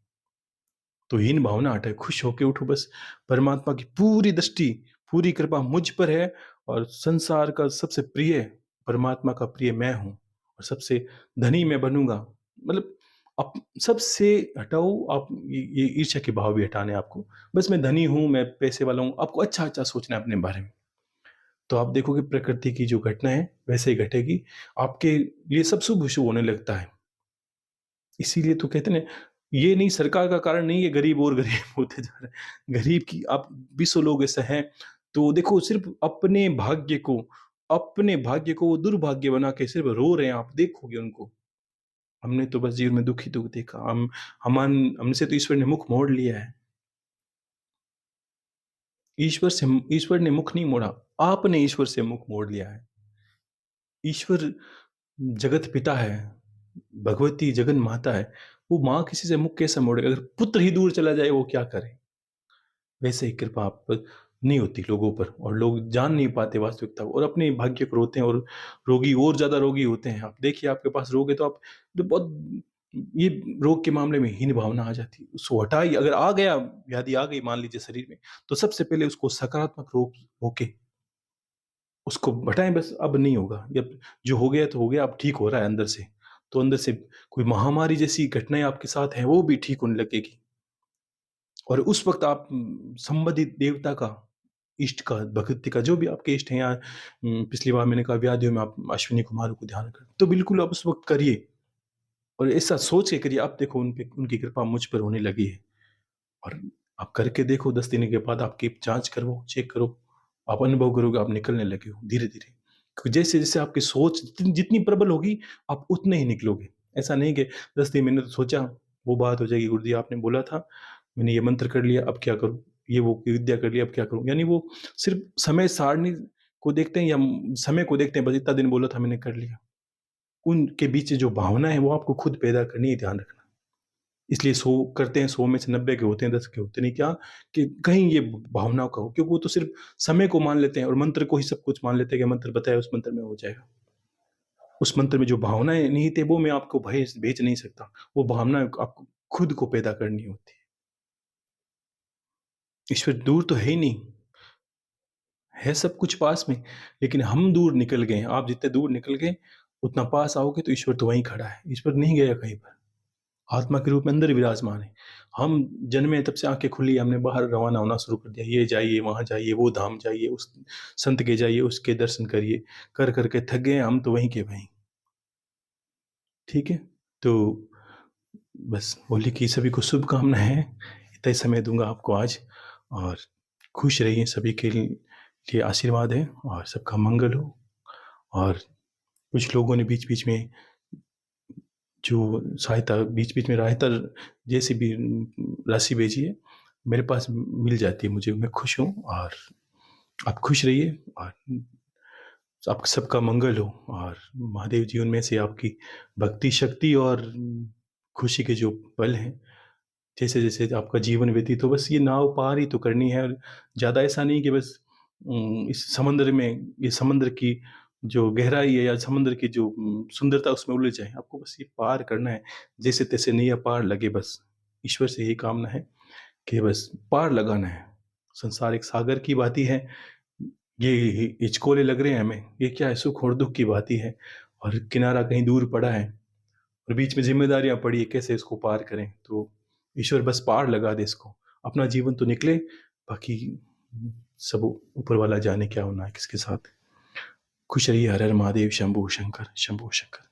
तो हीन भावना हटाए, खुश होके उठो बस परमात्मा की पूरी दृष्टि, पूरी कृपा मुझ पर है और संसार का सबसे प्रिय परमात्मा का प्रिय मैं हूँ और सबसे धनी मैं बनूँगा। मतलब आप सबसे हटाओ आप ये ईर्ष्या के भाव भी हटाने हैं आपको। बस मैं धनी हूँ, मैं पैसे वाला हूँ, आपको अच्छा-अच्छा सोचना है अपने बारे में। तो आप देखोगे प्रकृति की जो घटना है वैसे ही घटेगी। आपके लिए सब शुभ-शुभ होने लगता है। इसीलिए तो कहते हैं ना, ये नहीं सरकार का कारण नहीं है गरीब और गरीब होते जा रहे हैं। गरीब की आप 20 लोग ऐसे हैं, तो देखो सिर्फ़ अपने भाग्य को वो दुर्भाग्य बना के सिर्फ़ रो रहे हैं, आप देखोगे उनको। हमने तो बस जीवन में दुःख ही दुःख देखा। हमसे तो ईश्वर ने मुख मोड़ लिया है। ईश्वर ने मुख नहीं मोड़ा, आपने ईश्वर से मुख मोड़ लिया है। ईश्वर जगत पिता है, भगवती जगन माता है, वो माँ किसी से मुख कैसे मोड़ेगा? अगर पुत्र ही दूर चला जाए वो क्या करे? वैसे ही कृपा आप पर नहीं होती लोगों पर और लोग जान नहीं पाते वास्तविकता को और अपने भाग्य को रोते हैं और रोगी और ज़्यादा रोगी होते हैं। आप देखिए आपके पास रोग है तो आप तो बहुत ये रोग के मामले में हीन भावना आ जाती है। उसको हटाइए अगर आ गया व्याधि आ गई मान लीजिए शरीर में, तो सबसे पहले उसको सकारात्मक रूप होके उसको हटाएँ बस अब नहीं होगा। जब जो हो गया तो हो गया, अब ठीक हो रहा है अंदर से। तो अंदर से कोई महामारी जैसी घटनाएँ आपके साथ हैं, वो भी ठीक होने लगेगी। और उस वक़्त आप संबंधित देवता का, इष्ट का, भक्ति का जो भी आपके इष्ट हैं या पिछली बार मैंने कहा व्याधियों में आप अश्विनी कुमारों को ध्यान करें। तो बिल्कुल आप उस वक़्त करिए और ऐसा सोच के करिए, अब देखो उन पे उनकी कृपा मुझ पर होने लगी है। और आप करके देखो 10 दिन के बाद आपकी जाँच करवाओ, चेक करो, आप अनुभव करोगे आप निकलने लगे हो धीरे-धीरे। क्योंकि जैसे-जैसे आपकी सोच जितनी प्रबल होगी, आप उतने ही निकलोगे। ऐसा नहीं कि 10 दिन मैंने तो सोचा, वो बात हो जाएगी गुरुजी आपने बोला था, मैंने ये मंत्र कर लिया, अब क्या करूँ? ये वो विद्या कर लिया, अब क्या करूँ? यानी वो सिर्फ़ समय सारणी को देखते हैं या समय को देखते हैं, बस इतना दिन बोला था मैंने कर लिया। उनके बीच जो भावना है वो आपको खुद पैदा करनी है, ध्यान रखना। इसलिए 100 करते हैं, 100 में से 90 के होते हैं, 10 के होते नहीं। क्या? कि कहीं ये भावनाओं का हो क्योंकि वो तो सिर्फ़ समय को मान लेते हैं और मंत्र को ही सब कुछ मान लेते हैं कि मंत्र बताया उस मंत्र में हो जाएगा। उस मंत्र में जो भावनाएँ निहित है वो मैं आपको भेज नहीं सकता। वो भावना आपको खुद को पैदा करनी होती है। ईश्वर दूर तो है ही नहीं, है सब कुछ पास में, लेकिन हम दूर निकल गए हैं। आप जितने दूर निकल गए, उतना पास आओगे तो ईश्वर तो वहीं खड़ा है। ईश्वर नहीं गया कहीं पर, आत्मा के रूप में अंदर विराजमान है। हम जन्मे तब से आँखें खुली, हमने बाहर रवाना होना शुरू कर दिया। ये जाइए, वहाँ जाइए, वो धाम जाइए, उस संत के जाइए, उसके दर्शन करिए, कर के थक गए हम तो वहीं के वहीं। ठीक है? तो बस होली की सभी को शुभकामनाएँ। इतना ही समय दूँगा आपको आज, और खुश रहिए, सभी के लिए आशीर्वाद है, और सबका मंगल हो। और कुछ लोगों ने बीच-बीच में जो सहायता, बीच-बीच में रायता जैसी भी राशि भेजी है, मेरे पास मिल जाती है मुझे, मैं खुश हूँ। और आप खुश रहिए, और आप सबका मंगल हो, और महादेव जी उनमें से आपकी भक्ति शक्ति और खुशी के जो पल हैं, जैसे-जैसे आपका जीवन व्यतीत हो, बस ये नाव पार ही तो करनी है। और ज़्यादा ऐसा नहीं कि बस इस समुद्र में, ये समुद्र की जो गहराई है या समुद्र की जो सुंदरता, उसमें उलझ जाएँ। आपको बस ये पार करना है, जैसे-तैसे नैया पार लगे बस। ईश्वर से यही कामना है कि बस पार लगाना है। संसार एक सागर की भाँति है, ये हिचकोले लग रहे हैं हमें, ये क्या है, सुख और दुःख की भाँति है, और किनारा कहीं दूर पड़ा है, और बीच में ज़िम्मेदारियाँ पड़ी है, कैसे इसको पार करें। तो ईश्वर बस पार लगा दे इसको। अपना जीवन तो निकले, बाकी सब ऊपर वाला जाने क्या होना है किसके साथ। खुश रहिए। हर हर महादेव। शंभू शंकर, शंभू शंकर।